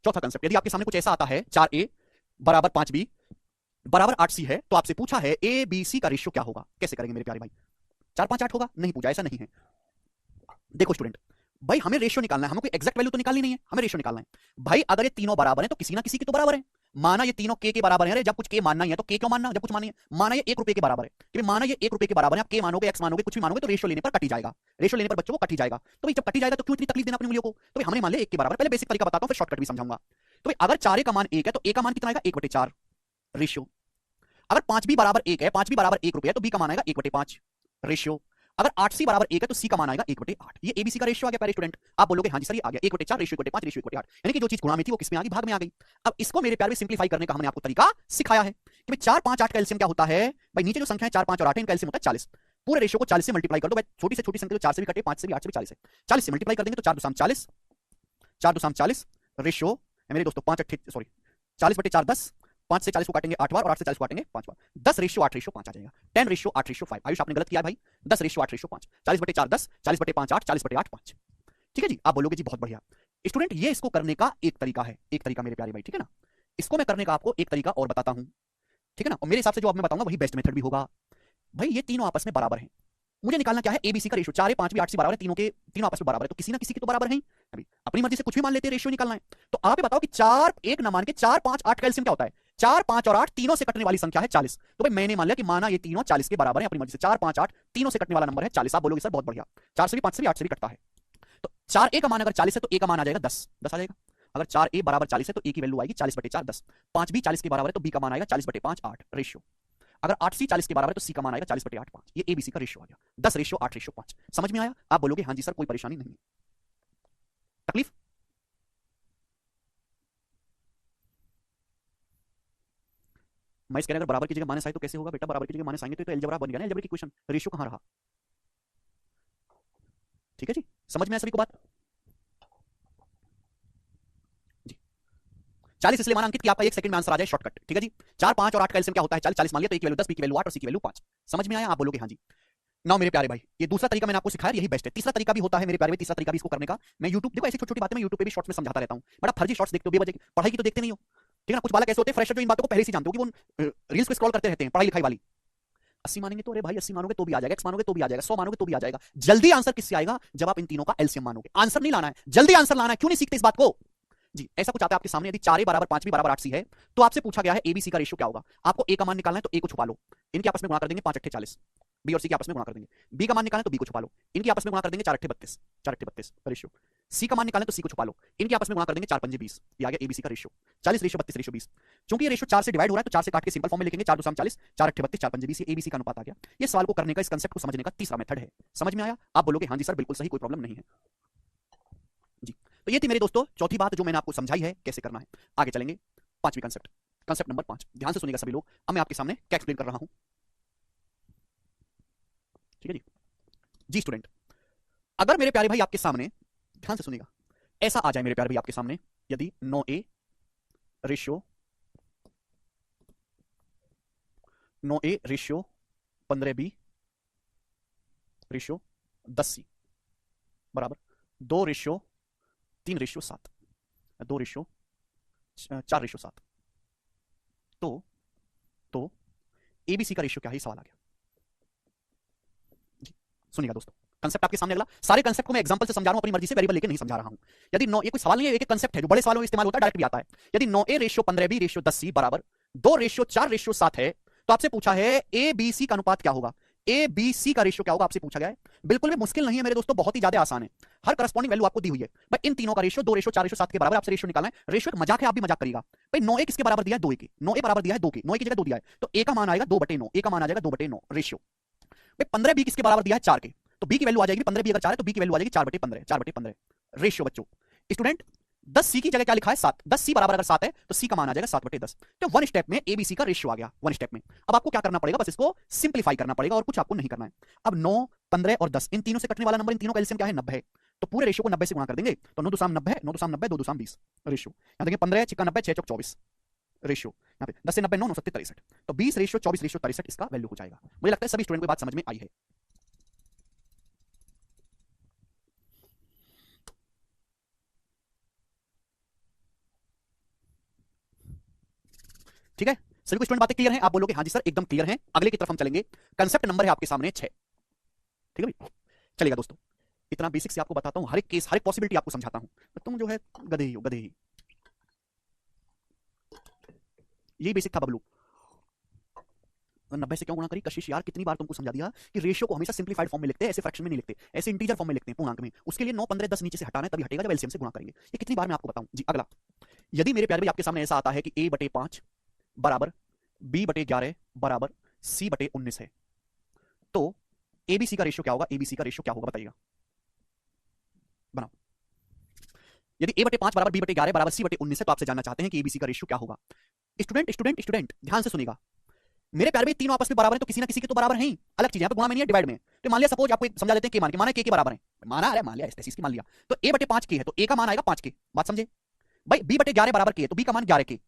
[SPEAKER 1] चौथा कंसेप्ट, यदि आपके सामने कुछ ऐसा आता है 4a बराबर 5b बराबर 8c है, तो आपसे पूछा है ए बी सी का रेशियो क्या होगा, कैसे करेंगे मेरे प्यारे भाई? 4 5 8 होगा? नहीं पूछा, ऐसा नहीं है। देखो स्टूडेंट, भाई हमें रेशियो निकालना है, हमें कोई एग्जैक्ट वैल्यू तो निकालनी नहीं है, हमें रेशियो निकालना है। भाई अगर ये तीनों बराबर हैं तो किसी ना किसी की तो बराबर है। माना ये तीनों के बराबर है, जब कुछ के मानना ही है तो के क्यों मानना, जब कुछ मानिए, माना ये 1 रुपए के बराबर है, कि माना ये 1 रुपए के बराबर है, आप के मानोगे एक्स मानोगे कुछ भी मानोगे, तो रेशियो लेने पर कट ही जाएगा, रेशियो लेने पर बच्चों को कट ही जाएगा। तो भाई जब कट ही जाएगा तो क्यों इतनी तकलीफ देना अपनी उंगलियों को? तो भाई हमने मान लिया 1 के बराबर, पहले बेसिक तरीका बताता हूं फिर शॉर्टकट भी समझाऊंगा। तो भाई अगर 4 का मान 1 है तो a का मान कितना आएगा, 1/4 रेशियो। अगर 5 भी बराबर 1 है, 5 भी बराबर 1 रुपए है, तो b का मान आएगा 1/5 रेशियो। अगर 8c बराबर 1 है तो c का मान आएगा 1/8। ये एबीसी का रेशियो आ गया प्यारे स्टूडेंट। आप बोलोगे हाँ जी सर ये आ गया 1/4 रेशियो 1/5 रेशियो 1/8, यानी कि जो चीज गुणा में थी वो किसमें आ गई, भाग में आ गई। अब इसको मेरे प्यारे में सिंप्लीफाई करने का हमने आपको तरीका सिखाया है कि भाई 4 5 8 का एलसीएम क्या होता है। भाई नीचे जो संख्या है 4 5 और 8 है, इनका एलसीएम होता है 40। पूरे रेशियो को 40 से मल्टीप्लाई कर दो। भाई छोटी से छोटी संख्या तो 4 से भी कटे, 5 से भी 8 से भी 40 है, 40 से मल्टीप्लाई कर देंगे तो 4 2 40, 4 2 40 रेशियो मेरे दोस्तों 5 8 सॉरी 40/4 10, 5 से 40 को काटेंगे 8 बार और 8 से 40 को काटेंगे 5 बार, 10 रेशियो 8 रेशियो 5 आ जाएगा, 10 रेशियो 8 रेशियो 5। आयुष आपने गलत किया है भाई, 10 रेशियो 8 रेशियो 5, 40/4 10, 40/5 8, 40/8 5। ठीक है जी, आप बोलोगे जी बहुत बढ़िया स्टूडेंट, ये इसको करने का एक तरीका है, एक तरीका मेरे प्यारे भाई, ठीक है ना। इसको मैं करने का आपको एक तरीका और बताता हूं, ठीक है ना, और मेरे हिसाब से जो अब मैं बताऊंगा वही बेस्ट मेथड भी होगा। भाई ये तीनों आपस में बराबर हैं, मुझे निकालना क्या है एबीसी का रेशियो, 4 5 भी 8 से बराबर है, तीनों आपस में बराबर है, तो किसी ना किसी की तो बराबर है। अभी अपनी मर्जी से कुछ भी मान लेते हैं, रेशियो निकालना है। तो आप ये बताओ कि 4 1 ना मान के 4 5 8 का एलसीएम क्या होता है, 4 5 और 8 तीनों से कटने वाली संख्या है 40। तो भाई मैंने मान लिया कि माना ये तीनों 40 के बराबर है, अपनी मर्जी से 4 5 8 तीनों से कटने वाला नंबर है 40। आप बोलोगे सर बहुत बढ़िया, 4 से भी 5 से भी 8 से भी कटता है, तो 4 a का मान अगर 40 है तो a का मान आ जाएगा 10 10 आ जाएगा। अगर 4 a बराबर 40 है तो a की वैल्यू आएगी 40/4 10, 5 भी 40 के बराबर है तो b का मान आएगा 40/5 8 रेशियो। अगर 8c 40 के बराबर है तो c का मान आएगा 40/8 5। ये एबीसी का रेशियो आ गया, 10 रेशियो 8 रेशियो 5। समझ में आया? आप बोलोगे हाँ जी सर कोई परेशानी नहीं है, तकलीफ? मैं इस कह रहा अगर बराबर की जगह माइनस आए तो कैसे होगा बेटा, बराबर की जगह माइनस आएंगे तो अलजेब्रा बन गया ना, अलजेब्रा की इक्वेशन, रेशियो कहां रहा? ठीक है जी, समझ में आया सभी को बात जी। 40 इसलिए माना अंकित कि आपका 1 सेकंड में आंसर आ जाए, शॉर्टकट। ठीक है जी, 4 5 और 8 का एलसीएम क्या होता है 40, 40 मान लिया तो a की वैल्यू 10, b की वैल्यू 8 और c की वैल्यू 5। समझ में आया? आप बोलोगे हाँ जी। नाउ मेरे प्यारे भाई, ये दूसरा तरीका मैंने आपको सिखाया, यही बेस्ट है। तीसरा तरीका भी होता है मेरे प्यारे भाई, तीसरा तरीका भी इसको करने का। मैं यूट्यूब देखो ऐसी छोटी छोटी बातें मैं यूट्यूब पे भी शॉर्ट्स में समझाता रहता हूं, बड़ा फर्जी शॉर्ट्स देखते हो बेवजह की, पढ़ाई की तो देखते नहीं हो। ठीक है ना, कुछ बालक ऐसे होते हैं फ्रेशर जो इन बातों को पहले से जानते हो कि वो रील्स को स्क्रॉल करते रहते हैं पढ़ाई लिखाई वाली। 80 मानेंगे तो अरे भाई 80 मानोगे तो भी आ जाएगा, x मानोगे तो भी आ जाएगा, 100 मानोगे तो भी आ जाएगा। जल्दी आंसर किससे आएगा, जब आप इन तीनों का एलसीएम मानोगे। आंसर नहीं लाना है, जल्दी आंसर लाना है। क्यों नहीं सीखते इस बात को जी? ऐसा कुछ आता है आपके सामने, यदि 4 a बराबर 5 b बराबर 8 c है तो आपसे पूछा गया है एबीसी का रेशियो क्या होगा। आपको a का मान निकालना है तो a को छुपा लो, इनके आपस में गुणा कर देंगे 5 8 40, बी और सी के आपस में गुणा कर देंगे। बी का मान निकालें तो बी को छुपा लो, इनकी आपस में गुणा कर देंगे 4 अट्ठे 32, 4 अट्ठे 32 रेशियो। सी का मान निकालें तो सी को छुपा लो, इनकी आपस में गुणा कर देंगे 4 पंजे 20, ये आ गया एबीसी का रेशियो 40 रेशियो 32 रेशियो 20। चूंकि ये रेशियो 4 से डिवाइड हो रहा है तो 4 से काट के सिंपल फॉर्म में लिखेंगे 4 2 40, 4 अट्ठे 32, 4 पंजे 20, एबीसी का अनुपात आ गया। ये सवाल को करने का, इस कंसेप्ट को समझने का तीसरा मेथड है। समझ में आया? आप बोलोगे हाँ जी सर बिल्कुल सही, कोई प्रॉब्लम नहीं है जी। तो ये थी मेरे दोस्तों चौथी बात जो मैंने आपको समझाई है कैसे करना है। आगे चलेंगे पांचवी कंसेप्ट, कंसेप्ट नंबर 5। ध्यान से सुनिएगा सभी लोग, अब मैं आपके सामने क्या एक्सप्लेन कर रहा हूं। ठीक है जी। जी स्टूडेंट, अगर मेरे प्यारे भाई आपके सामने, ध्यान से सुनिएगा, ऐसा आ जाए मेरे प्यारे भाई आपके सामने, यदि 9a ratio 9a ratio 15b ratio 10c बराबर 2 रेशियो 3 रेशियो 7, 2 रेशियो 4 रेशियो 7, तो एबीसी का रेशियो क्या है, सवाल आ गया जी। सुनिएगा दोस्तों, कंसेप्ट आपके सामने, अगला सारे कंसेप्ट को मैं एग्जांपल से समझा रहा हूं, अपनी मर्जी से वेरिएबल लेके नहीं समझा रहा हूं। यदि 9, ये कोई सवाल नहीं है, एक एक कंसेप्ट है जो बड़े सवालों में इस्तेमाल होता है, डायरेक्ट भी आता है। यदि 9a ratio 15b ratio 10c बराबर 2 रेशियो 4 रेशियो 7 है, तो आपसे पूछा है ए बी सी का अनुपात क्या होगा, ए बी सी का रेशियो क्या होगा, आपसे पूछा गया है। बिल्कुल भी मुश्किल नहीं है मेरे दोस्तों, बहुत ही ज्यादा आसान है। हर करस्पॉन्डिंग वैल्यू आपको दी हुई है भाई, इन तीनों का रेशियो 2 रेशियो 4 रेशियो 7 के बराबर आपसे रेशियो निकालना है। रेशियो एक मजाक है, आप भी मजाक करिएगा भाई। 9a किसके बराबर दिया है, 2a के, 9a बराबर दिया है 2 के, 9 की जगह 2 दिया है, तो a का मान आएगा 2/9, a का मान आ जाएगा 2/9 रेशियो। भाई 15b किसके बराबर दिया है 4 के, तो b की वैल्यू आ जाएगी 15b अगर 4 है तो b की वैल्यू आ जाएगी 4/15, 4/15 रेशियो बच्चों। स्टूडेंट 10c की जगह क्या लिखा है 7, 10c बराबर अगर 7 है तो c का मान आ जाएगा 7/10। तो वन स्टेप में एबीसी का रेशियो आ गया, वन स्टेप में। अब आपको क्या करना पड़ेगा, बस इसको सिंप्लीफाई करना पड़ेगा और कुछ आपको नहीं करना है। अब 9 15 और 10 इन तीनों से कटने वाला नंबर, इन तीनों का एलसीएम क्या है 90 है, तो पूरे रेशियो को 90 से गुणा कर देंगे, तो 9 2 90, 9 2 90, 2 2 20 रेशियो। यहां देखिए 15 6 90 6 24 रेशियो, यहाँ पे 10 से 90 9 9 70 63, तो 20 रेशियो 24 रेशियो 63 इसका वैल्यू हो जाएगा। मुझे लगता है सभी स्टूडेंट को बात समझ में आई है। ठीक है, सभी को स्टूडेंट बातें क्लियर हैं? आप बोलोगे हाँ जी सर एकदम क्लियर हैं। अगले की तरफ हम चलेंगे, कंसेप्ट नंबर है आपके सामने 6। ठीक है भाई, चलिएगा दोस्तों, इतना बेसिक से आपको बताता हूं, हर एक केस हर एक पॉसिबिलिटी आपको समझाता हूं। तुम जो है गधे ही हो, गधे ही। यही बेसिक था बबलू। 90 से क्यों गुणा करी कशिश यार, कितनी बार तुमको समझा दिया कि रेशियो को हमेशा सिंप्लीफाइड फॉर्म में लिखते हैं, ऐसे फ्रैक्शन में नहीं लिखते, ऐसे इंटीजर फॉर्म में लिखते हैं, पूर्णांक में। उसके लिए 9 15 10 नीचे से हटाना है, तभी हटेगा जब एलसीएम से गुणा करेंगे। ये कितनी बार मैं आपको बताऊं जी। अगला, यदि मेरे प्यारे भाई आपके सामने ऐसा आता है कि a/5 बराबर b/11 बराबर c/19 है, तो एबीसी का रेशियो क्या होगा, एबीसी का रेशियो क्या होगा बताइएगा, बनाओ। यदि a/5 बराबर b/11 बराबर c/19 है, तो आपसे जानना चाहते हैं कि एबीसी का रेशियो क्या होगा। स्टूडेंट स्टूडेंट स्टूडेंट ध्यान से सुनिएगा, मेरे प्यारे भाई तीनों आपस में बराबर है तो किसी ना किसी के तो बराबर है ही, अलग चीज है, यहाँ पे गुणा में नहीं है डिवाइड में। तो मान लिया सपोज आपको समझा देते हैं के मान के, माना के बराबर है, माना अरे मान लिया इस की मान लिया, तो a/5 के है तो a का मान आएगा 5 के, बात समझे भाई। b/11 बराबर के है तो b का मान 11 के,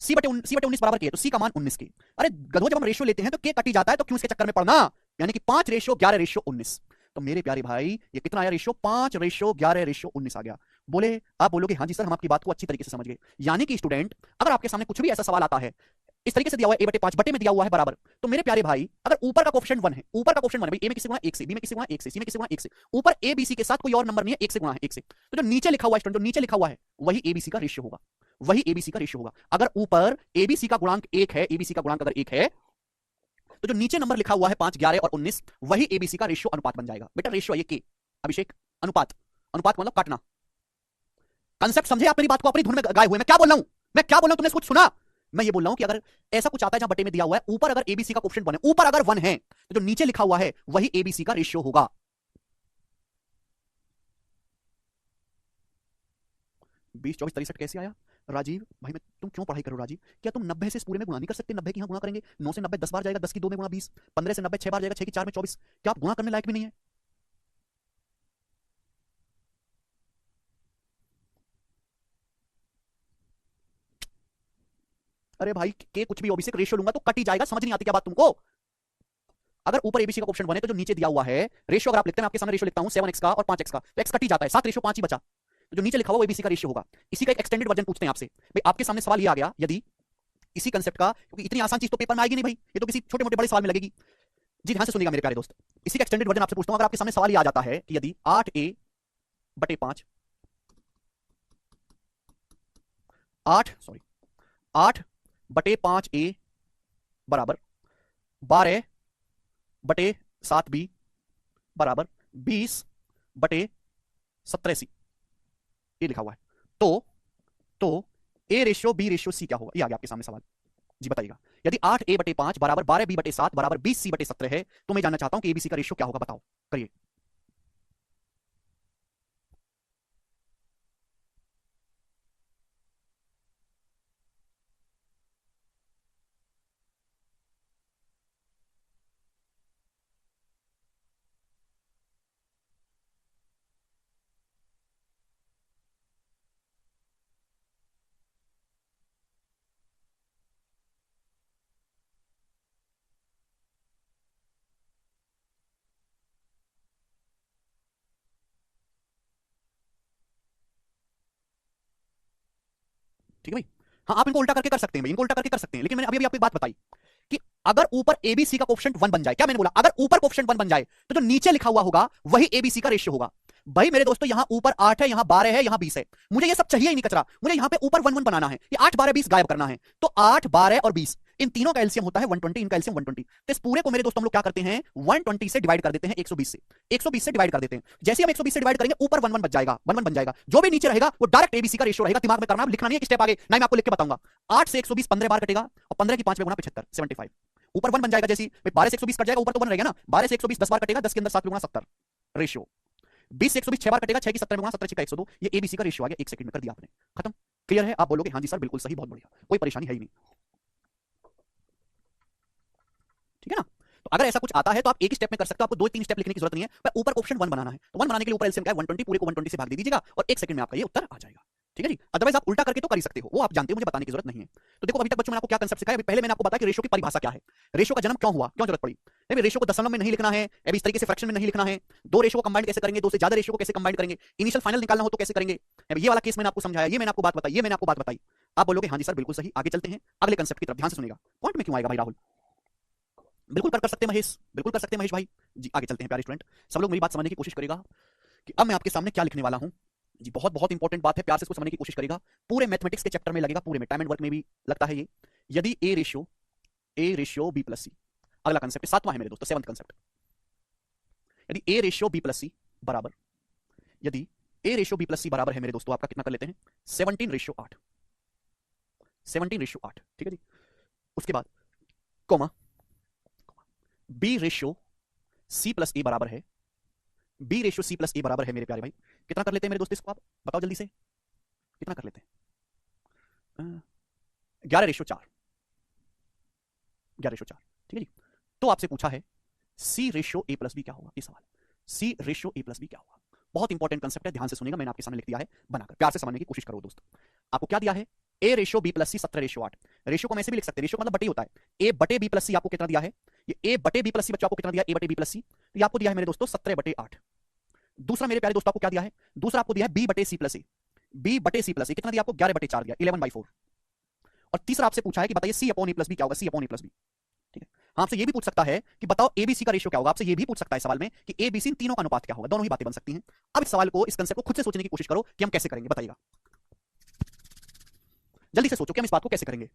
[SPEAKER 1] c/19 बराबर के है तो c का मान 19 के। अरे गधो, जब हम रेशियो लेते हैं तो के कटी जाता है, तो क्यों इसके चक्कर में पड़ना, यानी कि 5 रेशियो 11 रेशियो 19। तो मेरे प्यारे भाई ये कितना आया रेशियो, 5 रेशियो 11 रेशियो 19 आ गया। बोले, आप बोलोगे हाँ जी सर हम आपकी बात को अच्छी तरीके से समझ गए। यानी कि स्टूडेंट अगर आपके सामने कुछ भी ऐसा सवाल आता है, इस तरीके से दिया हुआ है a/5 बटे में दिया हुआ है बराबर, तो मेरे प्यारे भाई अगर ऊपर का कोएफिशिएंट 1 है, ऊपर का कोएफिशिएंट 1 है भाई, a में किसी गुणा 1 से, b में किसी गुणा 1 से, c में किसी गुणा 1 से, ऊपर a b c के साथ कोई और नंबर नहीं है, 1 से गुणा है 1 से, तो जो नीचे लिखा हुआ है स्टूडेंट, जो नीचे लिखा हुआ है वही abc का रेशियो होगा, वही abc का रेशियो होगा। अगर ऊपर abc का गुणांक 1 है, abc का गुणांक अगर 1 है, तो जो नीचे नंबर लिखा हुआ है 5 11 और 19 वही एबीसी का रेशियो अनुपात बन जाएगा। बेटा रेशियो ये के, अभिषेक अनुपात, अनुपात मतलब काटना। कंसेप्ट समझे आप मेरी बात को, अपनी धुन में गाए हुए मैं क्या बोल रहा हूं, मैं क्या बोल रहा हूं, तुमने कुछ सुना? मैं ये बोल रहा हूं कि अगर ऐसा कुछ आता है जहां बटे में दिया हुआ है, ऊपर अगर एबीसी का कोएफिशिएंट 1 है, ऊपर अगर 1 है, तो जो नीचे लिखा हुआ है वही एबीसी का रेशियो होगा। 20 24 63 कैसे आया राजीव भाई? मैं तुम क्यों पढ़ाई करो राजीव, क्या तुम 90 से इस पूरे में गुणा नहीं कर सकते? 90 की यहां गुणा करेंगे, 9 से 90 10 बार जाएगा, 10 की 2 में गुणा 20, 15 से 90 6 बार जाएगा, 6 की 4 में 24। क्या आप गुणा करने लायक भी नहीं है? अरे भाई के कुछ भी अभिषेक रेशियो लूंगा तो कट ही जाएगा, समझ नहीं आती क्या बात तुमको? अगर ऊपर एबीसी का ऑप्शन बने तो जो नीचे दिया हुआ है रेशियो, अगर आप लिखते हैं, आपके सामने रेशियो लिखता हूं 7x का और 5x का, तो x कट ही जाता है, 7 रेशियो 5 ही बचा, तो जो नीचे लिखा हुआ वो एबीसी का रेशियो होगा। इसी का एक एक्सटेंडेड वर्जन पूछते हैं आपसे भाई, आपके सामने सवाल ये आ गया, यदि इसी कंसेप्ट का, क्योंकि इतनी आसान चीज तो पेपर में आएगी नहीं भाई, ये तो किसी छोटे मोटे बड़े सवाल में लगेगी। जी ध्यान से सुनिएगा मेरे प्यारे दोस्त, इसी का एक्सटेंडेड वर्जन आपसे पूछता हूं। अगर आपके सामने सवाल ये आ जाता है कि यदि 8 बटे 5 ए बराबर 12 बटे 7b बराबर 20/17c, ये लिखा हुआ है। तो A ratio B ratio C क्या होगा, ये आ गया आपके सामने सवाल। जी बताइएगा, यदि 8a/5 बराबर 12b/7 बराबर 20c/17 है, तो मैं जानना चाहता हूं कि एबीसी का रेशियो क्या होगा, बताओ, करिए। ठीक है भाई, हाँ आप इनको उल्टा करके कर सकते हैं भाई, इनको उल्टा करके कर सकते हैं, लेकिन मैंने अभी अभी आपको एक बात बताई कि अगर ऊपर एबीसी का कोएफिशिएंट 1 बन जाए, क्या मैंने बोला, अगर ऊपर कोएफिशिएंट 1 बन जाए तो जो नीचे लिखा हुआ होगा वही एबीसी का रेशियो होगा। भाई मेरे दोस्तों, यहां ऊपर 8 है, यहां 12 है, यहां 20 है, मुझे ये सब चाहिए ही नहीं कचरा, मुझे यहां पे ऊपर 1 1 बनाना है, ये 8 12 20 गायब करना है। तो 8 12 और 20 इन तीनों का एलसीएम होता है 120, इनका एलसीएम 120। तो इस पूरे को मेरे दोस्तों हम लोग क्या करते हैं, 120 से डिवाइड कर देते हैं, 120 से, 120 से डिवाइड कर देते हैं। जैसे हम 120 से डिवाइड करेंगे ऊपर 1 1 बच जाएगा, 1 1 बन जाएगा, जो भी नीचे रहेगा वो डायरेक्ट एबीसी का रेशियो रहेगा। दिमाग में करना, लिखना नहीं है कि स्टेप आगे, ना मैं आपको लिख के बताऊंगा। 8 से 120 15 बार कटेगा और 15 की 5 में गुणा 75, 75। ऊपर 1 बन जाएगा, जैसे 12 से 120 कट जाएगा, ऊपर तो 1 रहेगा ना, 12 से 120 10 बार कटेगा, 10 के अंदर 7 में गुणा 70 रेशियो। 20 से 120 6 बार कटेगा, 6 की 70 में गुणा 70 6 का 102, ये एबीसी का रेशियो आ गया। 1 सेकंड में कर दिया आपने, खत्म। क्लियर है? आप बोलोगे हां जी सर बिल्कुल सही, बहुत बढ़िया, कोई परेशानी है ही नहीं, ठीक है ना। तो अगर ऐसा कुछ आता है तो आप एक ही स्टेप में कर सकते हो, आपको 2-3 स्टेप लिखने की जरूरत नहीं है। पर ऊपर ऑप्शन 1 बनाना है, तो 1 बनाने के लिए ऊपर एलसीएम क्या है, 120, पूरे को 120 से भाग दे दीजिएगा और 1 सेकंड में आपका ये उत्तर आ जाएगा। ठीक है जी, अदरवाइज आप उल्टा करके तो कर ही सकते हो, वो आप जानते हो, मुझे बताने की जरूरत नहीं है। तो देखो अभी तक बच्चों मैंने आपको क्या कंसेप्ट सिखाया, अभी पहले मैंने आपको बताया कि रेशियो की परिभाषा क्या है, रेशियो का जन्म क्यों हुआ, क्यों जरूरत पड़ी। नहीं रेशियो को दशमलव में नहीं लिखना है, अभी इस तरीके से फ्रैक्शन में नहीं लिखना है, दो रेशियो को कंबाइन कैसे करेंगे, दो से ज्यादा रेशियो को कैसे कंबाइन करेंगे, इनिशियल फाइनल निकालना हो तो कैसे करेंगे, ये वाला केस मैंने आपको समझाया, ये मैंने आपको बात बताई, ये मैंने आपको बात बताई। आप बोलोगे हां जी सर बिल्कुल सही, आगे चलते हैं अगले कंसेप्ट की तरफ, ध्यान से सुनिएगा। पॉइंट में क्यों आएगा भाई राहुल, बिल्कुल कर सकते हैं महेश, बिल्कुल कर सकते हैं महेश भाई जी। आगे चलते हैं प्यारे स्टूडेंट, सब लोग मेरी बात समझने की कोशिश करेगा कि अब मैं आपके सामने क्या लिखने वाला हूं जी। बहुत बहुत इंपॉर्टेंट बात है, प्यार से इसको समझने की कोशिश करेगा, पूरे मैथमेटिक्स के चैप्टर में लगेगा, पूरे में टाइम एंड वर्क में भी लगता है ये। यदि ए रेशियो बी प्लस सी, अगला कंसेप्ट 7वां है मेरे दोस्तों, 7th कंसेप्ट। यदि ए रेशियो बी प्लस सी बराबर, यदि ए रेशियो बी प्लस सी बराबर है मेरे दोस्तों, आपका कितना कर लेते हैं 17:8, 17:8, ठीक है जी। उसके बाद comma B ratio C plus A बराबर है, B ratio C plus A बराबर है मेरे प्यारे भाई, कितना कर लेते हैं मेरे दोस्त इसको, आप बताओ जल्दी से कितना कर लेते हैं, 11:4, 11:4, ठीक है जी। तो आपसे पूछा है सी रेशियो ए प्लस बी क्या होगा, ये सवाल, सी रेशियो ए प्लस बी क्या होगा। बहुत इंपॉर्टेंट कंसेप्ट है, ध्यान से सुनिएगा, मैंने आपके सामने लिख दिया है बनाकर, प्यार से समझने की कोशिश करो दोस्त। आपको क्या दिया है, A ratio B plus C 17:8, ratio को हम ऐसे भी लिख सकते हैं, रेशियो मतलब बटे होता है, ए बटे बी प्लस सी आपको कितना दिया है, ये ए बटे बी प्लस सी बच्चों आपको कितना दिया, ए बटे बी प्लस सी, तो ये आपको दिया है मेरे दोस्तों 17/8। दूसरा मेरे प्यारे दोस्तों आपको क्या दिया है, दूसरा आपको दिया है बी बटे सी प्लस ए, बी बटे सी प्लस ए कितना दिया आपको 11/4 दिया, 11/4। और तीसरा आपसे पूछा है कि बताइए सी अपॉन ए प्लस बी क्या होगा, सी अपॉन ए प्लस बी, ठीक है। हाँ आपसे ये भी पूछ सकता है कि बताओ एबीसी का रेशियो क्या होगा, आपसे ये भी पूछ सकता है सवाल में कि एबीसी इन तीनों का अनुपात क्या होगा, दोनों ही बातें बन सकती हैं। अब इस सवाल को, इस कंसेप्ट को खुद से सोचने की कोशिश करो कि हम कैसे करेंगे, बताइएगा जल्दी से सोचो कि हम इस बात को कैसे करेंगे।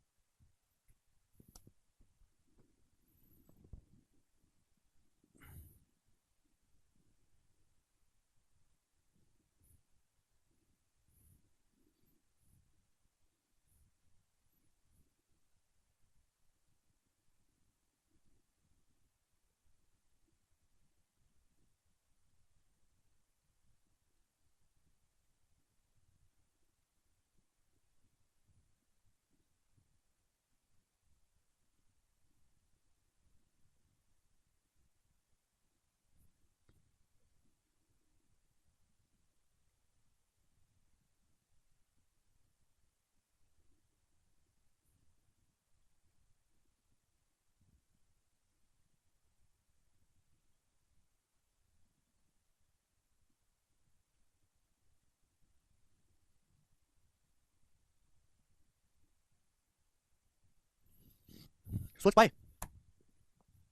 [SPEAKER 1] सोच पाए,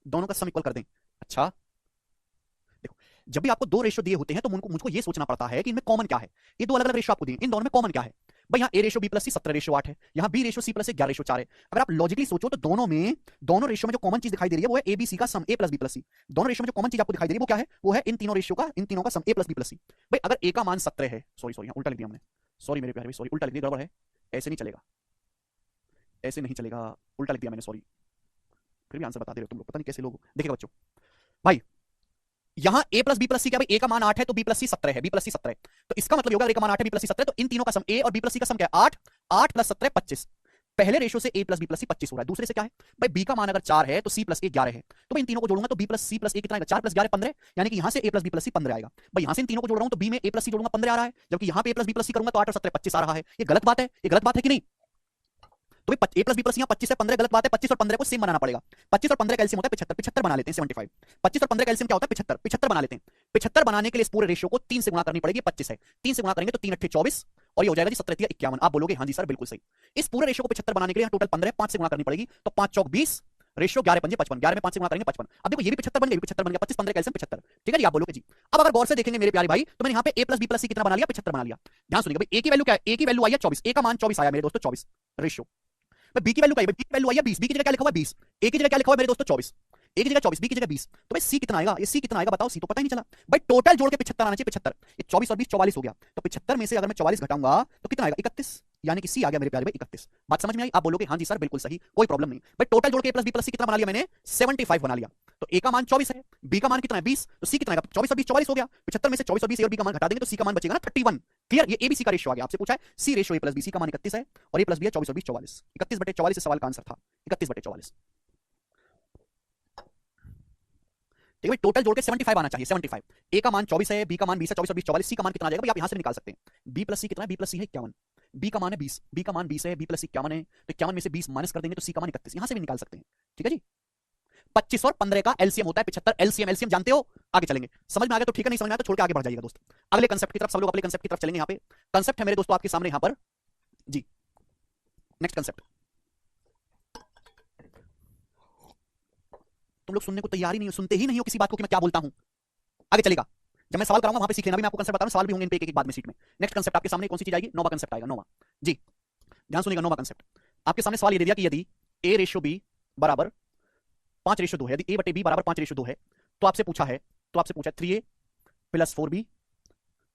[SPEAKER 1] दोनों का सम इक्वल कर दें। अच्छा देखो, जब भी आपको दो रेशियो दिए होते हैं तो मुझको ये सोचना पड़ता है कि इनमें कॉमन क्या है, ये दो अलग अलग रेशियो आपको दिए, इन दोनों में कॉमन क्या है। भाई यहाँ A ratio B plus C 17 ratio 8 है, यहाँ B ratio C plus 11 ratio 4 है। अगर आप लॉजिकली सोचो तो दोनों रेशो में जो कॉमन चीज दिखाई दे रही है वो है ए बी सी का सम, ए प्लस बी प्लस सी। दोनों रेशो में जो कॉमन चीज आपको दिखाई दे रही है वो क्या है, वो है इन तीनों का सम ए प्लस बी प्लस सी। भाई अगर ए का मान 17 है, सॉरी उल्टा लिख दिया हमने, सॉरी मेरे प्यारे भाई, सॉरी उल्टा लिख दिया, गड़बड़ है, ऐसे नहीं चलेगा, ऐसे नहीं चलेगा, उल्टा लिख दिया मैंने, सॉरी। फिर भी आंसर बता दे रहे हो तुम लोग, पता नहीं कैसे लोग। देखिएगा बच्चों, भाई यहां a प्लस बी प्लस सी क्या, भाई a का मान 8 है तो b प्लस सी 17 है, b प्लस सी 17 है, तो इसका मतलब होगा a का मान 8 है b प्लस सी 17 है, तो इन तीनों का सम a और b प्लस सी का सम क्या है 8, 8 प्लस 17 25। पहले रेशो से a प्लस बी प्लस सी 25 हो रहा है, दूसरे से क्या है भाई b का मान अगर 4 है तो c प्लस a 11 है, तो मैं इन तीनों को जोड़ूंगा तो b plus C plus a कितना आएगा 4 प्लस 11 15, यानी कि यहां से a प्लस बी प्लस सी 15 आएगा। भाई यहां से इन तीनों को जोड़ रहा हूं तो b में a प्लस सी जोड़ूंगा 15 आ रहा है, जबकि यहां पे a प्लस बी प्लस सी करूंगा तो 8 और 17 25 आ रहा है। ये गलत बात है, ये गलत बात है कि नहीं? तो ए प्लस बी प्लस यहाँ 25 है 15 गलत बात है, 25 और 15 को सेम बनाना पड़ेगा। 25 और 15 का एलसीएम होता है 75, 75 बना लेते हैं 75। 25 और 15 का एलसीएम क्या होता है 75, 75 बना लेते हैं। 75 बनाने के लिए इस पूरे रेशियो को 3 से गुणा करनी पड़ेगी, 25 है 3 से गुणा करेंगे तो 3 8 24 और ये हो जाएगा जी 17 51। आप बोलोगे हाँ जी सर बिल्कुल सही। इस पूरे रेशियो को 75 बनाने के लिए टोटल 15 5 से गुणा करनी पड़ेगी, तो 5 चौक 20, रेशियो 11 पंजे 55, 11 में 5 से गुणा करेंगे 55। अब देखो ये भी 75 बन गया, 75 बन गया, 25 15 का एलसीएम 75। ठीक है जी, आप बोलोगे जी। अब अगर गौर से देखेंगे मेरे प्यारे भाई तो मैंने यहाँ पे a प्लस बी प्लस सी कितना बना लिया 75 बना लिया। ध्यान सुनिएगा भाई, a की वैल्यू क्या है, a की वैल्यू आई है 24, a का मान 24 आया मेरे दोस्तों 24 रेशियो। बी की वैल्यू क्या है, बी की वैल्यू आई है 20, बी की जगह क्या लिखा हुआ है 20, ए की जगह क्या लिखा हुआ है मेरे दोस्तों 24, ए की जगह 24 बी की जगह 20, तो भाई सी कितना आएगा, ये सी कितना आएगा बताओ, सी तो पता ही नहीं चला भाई। टोटल जोड़ के 75 आना चाहिए 75, ये 24 और 20 44 हो गया, तो 75 में से अगर मैं 44 घटाऊंगा तो कितना आएगा 31, यानी कि सी आ गया मेरे प्यारे भाई 31। बात समझ में आई? आप बोलोगे हाँ जी सर बिल्कुल सही, कोई प्रॉब्लम नहीं भाई। टोटल जोड़ के प्लस बी प्लस सी कितना बना लिया मैंने 75 बना लिया, तो ए का मान 24 है, बी का मान कितना है 20, तो सी कितना आएगा 24 और 20 44 हो गया। 75 में से 24 और 20 और बी का मान घटा देंगे तो सी का मान बचेगा ना 31। क्लियर? ये एबीसी का रेशियो आ गया, आपसे पूछा है सी रेशियो ए प्लस बी, सी का मान 31 है और ए प्लस बी है 24 और 20 44, 31/44 से सवाल का आंसर था 31/44। ठीक है भाई, टोटल जोड़ के 75 आना चाहिए 75। ए का मान 24 है, बी का मान 20 है, 24 और 20 44, सी का मान कितना आ जाएगा भाई आप यहां से भी निकाल सकते हैं। बी प्लस सी कितना है, बी प्लस सी है 51, बी का मान है 20, बी का मान 20 है, बी प्लस सी 51 है, तो 51 में से 20 माइनस कर देंगे तो सी का मान 31, यहां से भी निकाल सकते हैं। ठीक है जी। 25 और 15 का एलसीएम होता है 75, एलसीएम एलसीएम जानते हो? आगे चलेंगे, समझ में आ गया तो ठीक है, नहीं समझ में आया तो छोड़ के आगे बढ़ जाइएगा दोस्त। अगले कंसेप्ट की तरफ सब लोग अपने कंसेप्ट की तरफ चलेंगे। यहाँ पे कंसेप्ट है मेरे दोस्तों आपके सामने यहाँ पर जी, नेक्स्ट कंसेप्ट। तुम लोग सुनने को तैयार ही नहीं हो, सुनते ही नहीं हो किसी बात को कि मैं क्या बोलता हूं। आगे चलेगा, जब मैं सवाल कराऊंगा वहां पे सीख लेना, भी मैं आपको कंसेप्ट बता रहा हूं, सवाल भी होंगे इन पे एक एक बाद में सीट में। नेक्स्ट कंसेप्ट आपके सामने कौन सी चीज आएगी, नोवा कंसेप्ट आएगा, नोवा जी। ध्यान सुनिएगा, नोवा कंसेप्ट आपके सामने सवाल ये दे दिया कि यदि ए रेशियो बी बराबर 5:2 है, यदि ए बटे बी बराबर 5:2 है, तो आपसे पूछा है 3a plus 4b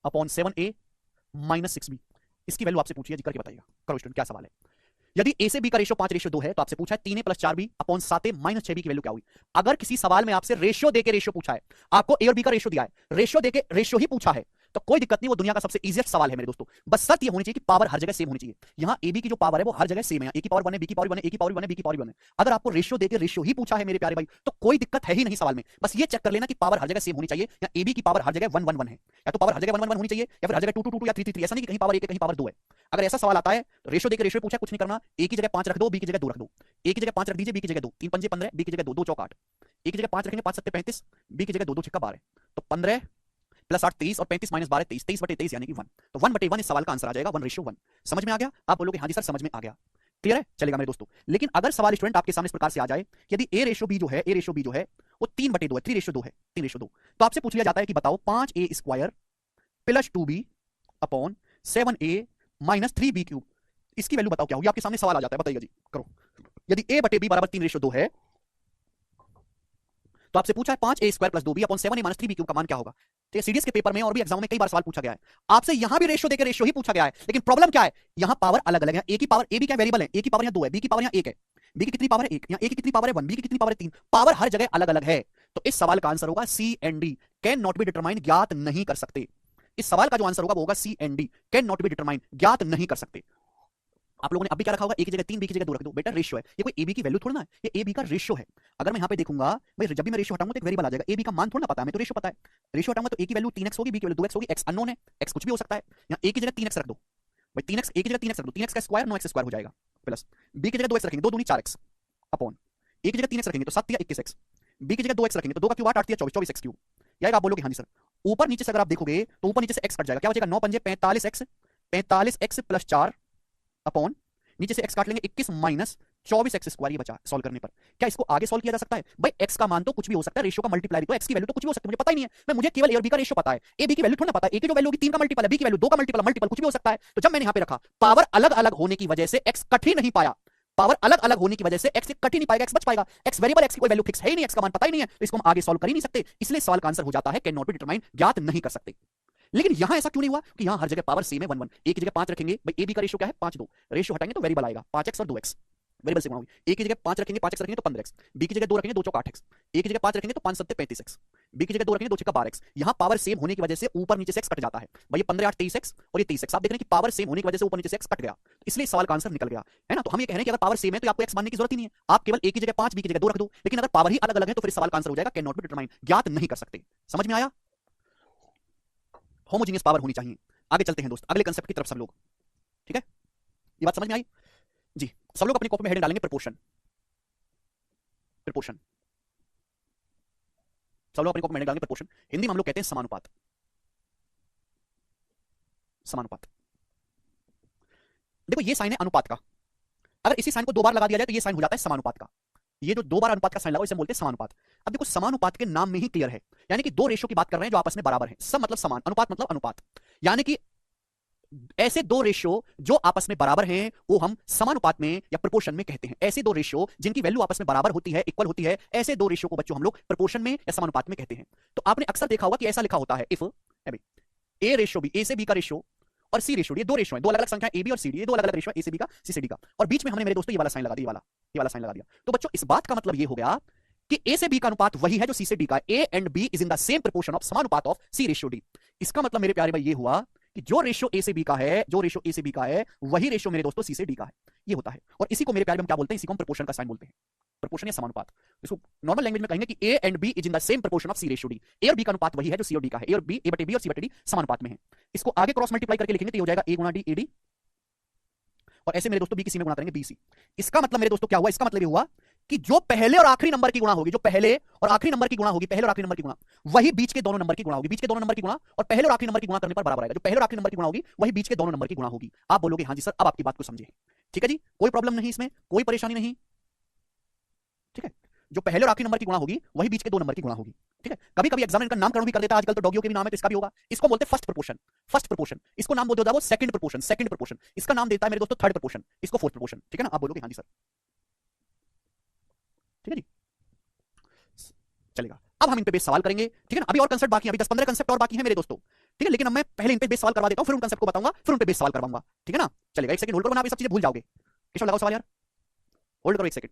[SPEAKER 1] upon 7a minus 6b, इसकी वैल्यू आपसे पूछी है जी, करके बताइएगा। करो स्टूडेंट, क्या सवाल है। यदि ए से बी का रेशियो 5:2 है तो आपसे पूछा है 3a plus 4b upon 7a minus 6b की वैल्यू क्या हुई। अगर किसी सवाल में आपसे रेशियो देके रेशियो पूछा है, आपको ए और बी का रेशियो दिया है, रेशियो देके रेशियो ही पूछा है, तो कोई दिक्कत नहीं, वो दुनिया का सबसे इजीएस्ट सवाल है मेरे दोस्तों। बस शर्त ये होनी चाहिए कि पावर हर जगह सेम होनी चाहिए। यहाँ ए बी की जो पावर है वो हर जगह सेम है, ए की पावर 1 है, बी की पावर 1 है, ए की पावर 1 है, बी की पावर 1 है। अगर आपको रेशियो देके रेशियो ही पूछा है मेरे प्यारे भाई तो कोई दिक्कत है ही नहीं सवाल में। बस ये चेक कर लेना कि पावर हर जगह सेम होनी चाहिए, या ए बी की पावर हर जगह 1 1 1 है, या तो पावर हर जगह 1 1 1 होनी चाहिए, या फिर हर जगह 2 2 2 या 3 3 3, ऐसा नहीं कि कहीं पावर 1 है कहीं पावर 2 है। अगर ऐसा सवाल आता है तो रेशियो देके रेशियो पूछा, कुछ नहीं करना, ए की जगह 5 रख दो, बी की जगह 2 रख दो, ए की जगह 5 रख दीजिए, बी की जगह 2, 3 पंजे 15, बी की जगह 2 2 चौक 8, ए की जगह 5 रखेंगे 5 7 35, बी की जगह 2 2 6 12, तो 15 प्लस 8 23 और 35 माइनस 12 23, 23/23 यानी कि 1, तो 1/1 इस सवाल का आंसर आ जाएगा 1:1। समझ में आ गया? आप बोलोगे हाँ जी सर समझ में आ गया, क्लियर है, चलेगा मेरे दोस्तों। लेकिन अगर सवाल स्टूडेंट आपके सामने इस प्रकार से आ जाए कि यदि ए रेशियो बी जो है, ए रेशियो बी जो है वो 3/2 है, 3:2 है, 3:2, तो आपसे पूछ लिया जाता है कि बताओ 5a square plus 2b upon 7a minus 3b cube, इसकी वैल्यू बताओ क्या होगी। आपके सामने सवाल आ जाता है, बताइए जी, करो। यदि a बटे b बराबर 3:2 है तो आपसे पूछा है 5a square plus 2b upon 7a minus 3b cube का मान क्या होगा। तो सीडीएस के पेपर में और भी एग्जाम में कई बार सवाल पूछा गया है, आपसे यहां भी रेशियो देकर रेशियो ही पूछा गया है, लेकिन प्रॉब्लम क्या है, यहां पावर अलग अलग है। ए की पावर, ए भी क्या वेरिएबल है, ए की पावर यहां 2 है, बी की पावर यहां 1 है, बी की कितनी पावर है 1, यहां ए की कितनी पावर है 1, बी की कितनी पावर है 3, पावर हर जगह अलग अलग है। तो इस सवाल का आंसर होगा C and D, can not be determine, ज्ञात नहीं कर सकते। इस सवाल का जो आंसर होगा वो होगा C and D, can not be determine, ज्ञात नहीं कर सकते। आप लोगों ने अभी क्या रखा होगा, ए की जगह 3 बी की जगह 2 रख दो, बेटा रेशियो है, ये कोई ए बी की वैल्यू थोड़ा ना है, ये ए बी का रेशियो है। अगर मैं यहां पे देखूंगा भाई, जब भी मैं रेशियो हटाऊंगा तो एक वेरिएबल आ जाएगा, ए बी का मान थोड़ा ना पता है, मैं तो रेशियो पता है, रेशियो हटाऊंगा तो ए की वैल्यू 3x होगी, बी की वैल्यू 2x होगी, x अननोन है, x कुछ भी हो सकता है। यहां ए की जगह 3x रख दो भाई, 3x ए की जगह 3x रख दो, 3x का स्क्वायर 9x स्क्वायर हो जाएगा, प्लस बी की जगह 2x रखेंगे, 2 दूनी 4x अपॉन ए की जगह 3x रखेंगे तो 7 या 21x, बी की जगह 2x रखेंगे तो 2 का क्यूब 8 8 या 24 24x क्यूब। यार आप बोलोगे हाँ जी सर, ऊपर नीचे से अगर आप देखोगे तो ऊपर नीचे से x कट जाएगा, क्या बचेगा 9 पंजे 45x, 45x प्लस 4 अपॉन नीचे से x काट लेंगे 21 माइनस 24x² ये बचा सॉल्व करने पर। क्या इसको आगे सॉल्व किया जा सकता है? भाई x का मान तो कुछ भी हो सकता है, रेशियो का मल्टीप्लाई भी तो x की वैल्यू तो कुछ भी हो सकती है, मुझे पता ही नहीं है। मुझे केवल a और b का रेशियो पता है, a b की वैल्यू थोड़ा ना पता है। a की जो वैल्यू होगी 3 का मल्टीपल है, b की वैल्यू 2 का मल्टीपल, मल्टीपल कुछ भी हो सकता है। तो जब मैंने यहां पे रखा, पावर अलग अलग होने की वजह से x कट ही नहीं पाया, पावर अलग अलग होने की वजह से x कट ही नहीं पाएगा, x बच पाएगा। x वेरिएबल x की कोई वैल्यू फिक्स है ही नहीं, x का मान पता ही नहीं है, तो इसको हम आगे सॉल्व कर ही नहीं सकते। इसलिए सवाल का आंसर हो जाता है कैन नॉट बी डिटरमाइन, ज्ञात नहीं कर सकते। लेकिन यहां ऐसा क्यों नहीं हुआ कि यहां हर जगह पावर सेम है 1 1, ए की जगह 5 रखेंगे, भाई ए बी का रेशियो क्या है 5 2, रेशियो हटाएंगे तो वेरिएबल आएगा 5x और 2x, वेरिएबल से गुणा होगी। ए की जगह 5 रखेंगे 5x रखेंगे तो 15x, बी की जगह 2 रखेंगे 2 चौक 8x, ए की जगह 5 रखेंगे तो 5 7 35x, बी की जगह 2 रखेंगे 2 6 12x। यहां पावर सेम होने की वजह से ऊपर नीचे से x कट जाता है, भाई ये 15 8 23x और ये 30x, आप देख रहे हैं कि पावर सेम होने की वजह से ऊपर नीचे से x कट गया, तो इसलिए सवाल का आंसर निकल गया है ना। तो हम ये कह रहे हैं कि अगर पावर सेम है तो आपको x मानने की जरूरत ही नहीं है, आप केवल a की जगह 5 b की जगह 2 रख दो। लेकिन अगर पावर ही अलग अलग है तो फिर सवाल का आंसर हो जाएगा कैन नॉट बी डिटरमाइन, ज्ञात नहीं कर सकते। समझ में आया? होमोजेनियस पावर होनी चाहिए। आगे चलते हैं दोस्त अगले कंसेप्ट की तरफ सब लोग, ठीक है? ये बात समझ में आई जी? सब लोग अपनी कॉपी में हेडिंग डालेंगे प्रपोर्शन, प्रपोर्शन, सब लोग अपनी कॉपी में हेडिंग डालेंगे प्रपोर्शन। हिंदी में हम लोग कहते हैं समानुपात, समानुपात। देखो ये साइन है अनुपात का, अगर इसी साइन को 2 बार लगा दिया जाए तो ये साइन हो जाता है समानुपात का। ये जो 2 बार अनुपात का साइन लगा इसे बोलते हैं समानुपात। अब देखो समानुपात के नाम में ही क्लियर है, यानी कि दो रेशियो की बात कर रहे हैं जो आपस में बराबर है। सम मतलब समान, अनुपात मतलब अनुपात, यानी कि ऐसे दो रेशियो जो आपस में बराबर हैं वो हम समानुपात में या प्रोपोर्शन में कहते हैं। ऐसे दो रेशियो जिनकी वैल्यू आपस में बराबर होती है, इक्वल होती है, ऐसे दो रेशियो को बच्चों हम लोग प्रोपोर्शन में या समानुपात में कहते हैं। तो आपने अक्सर देखा होगा कि ऐसा लिखा होता है इफ ए रेशियो बी, ए से बी का रेशियो और सी रेशियो, ये दो रेशियो है, दो अलग अलग संख्या ए बी और सी डी, ये दो अलग अलग रेशियो है, ए से बी का, सी से डी का, और बीच में हमने मेरे दोस्तों ये वाला साइन लगा दिया, ये वाला साइन लगा दिया। तो बच्चों इस बात का मतलब ये हो गया कि ए से बी का अनुपात वही है जो सी से डी का, A and B is in the same proportion of समानुपात ऑफ सी रेशियो डी। इसका मतलब मेरे प्यारे भाई ये हुआ कि जो रेशियो ए से बी का है, जो रेशियो ए से बी का है वही रेशियो मेरे दोस्तों सी से डी का है, ये होता है। और इसी को मेरे प्यारे हम क्या बोलते हैं? इसी को हम प्रोपोर्शन का साइन बोलते हैं, प्रोपोर्शन या समानुपात। इसको नॉर्मल लैंग्वेज में कहेंगे कि A and B is in the same proportion of C ratio D. A और बी का अनुपात वही है जो सी और डी का है, ए और बी, ए बटे बी और सी बटे डी समानुपात में है। इसको आगे क्रॉस मल्टीप्लाई करके लिखेंगे तो ये हो जाएगा ए गुणा डी ए डी, और ऐसे मेरे दोस्तों बी की सी में गुणा करेंगे बी सी। इसका मतलब मेरे दोस्तों क्या हुआ? इसका मतलब ये हुआ कि जो पहले और आखिरी नंबर की गुणा होगी, जो पहले और आखिरी नंबर की गुणा होगी, पहले और आखिरी नंबर की गुणा वही बीच के दोनों नंबर की गुणा होगी, बीच के दोनों नंबर की गुणा और पहले और आखिरी नंबर की गुणा करने पर बराबर आएगा। जो पहले और आखिरी नंबर की गुणा होगी वही बीच के दोनों नंबर की गुणा होगी। आप बोलोगे हाँ जी सर, अब आपकी बात को समझे, ठीक है जी, कोई प्रॉब्लम नहीं, इसमें कोई परेशानी नहीं, ठीक है। जो पहले और आखिरी नंबर की गुणा होगी वही बीच के दो नंबर की गुणा होगी, ठीक है। कभी कभी एग्जाम इनका नामकरण भी कर देता है, आजकल तो डॉगियों के भी नाम है, तो इसका भी होगा। इसको बोलते हैं फर्स्ट प्रोपोर्शन, फर्स्ट प्रोपोर्शन। इसको नाम बोल देता है वो सेकंड प्रोपोर्शन, सेकंड प्रोपोर्शन। इसका नाम देता है मेरे दोस्तों थर्ड प्रोपोर्शन, इसको फोर्थ प्रोपोर्शन, ठीक है ना। आप बोलोगे हाँ जी सर, ठीक है जी, चलेगा। अब हम इन पे बेस सवाल करेंगे, ठीक है ना। अभी और कंसेप्ट बाकी है, अभी 10-15 कंसेप्ट और बाकी है मेरे दोस्तों, ठीक है। लेकिन अब मैं पहले इन पे बेस सवाल करवा देता हूं, फिर उन कंसेप्ट को बताऊंगा, फिर उन पे बेस सवाल करवाऊंगा, ठीक है ना। चलेगा, एक सेकंड होल्ड करो ना, आप ये सब चीजें भूल जाओगे। किशोर लगाओ सवाल यार, होल्ड करो एक सेकंड।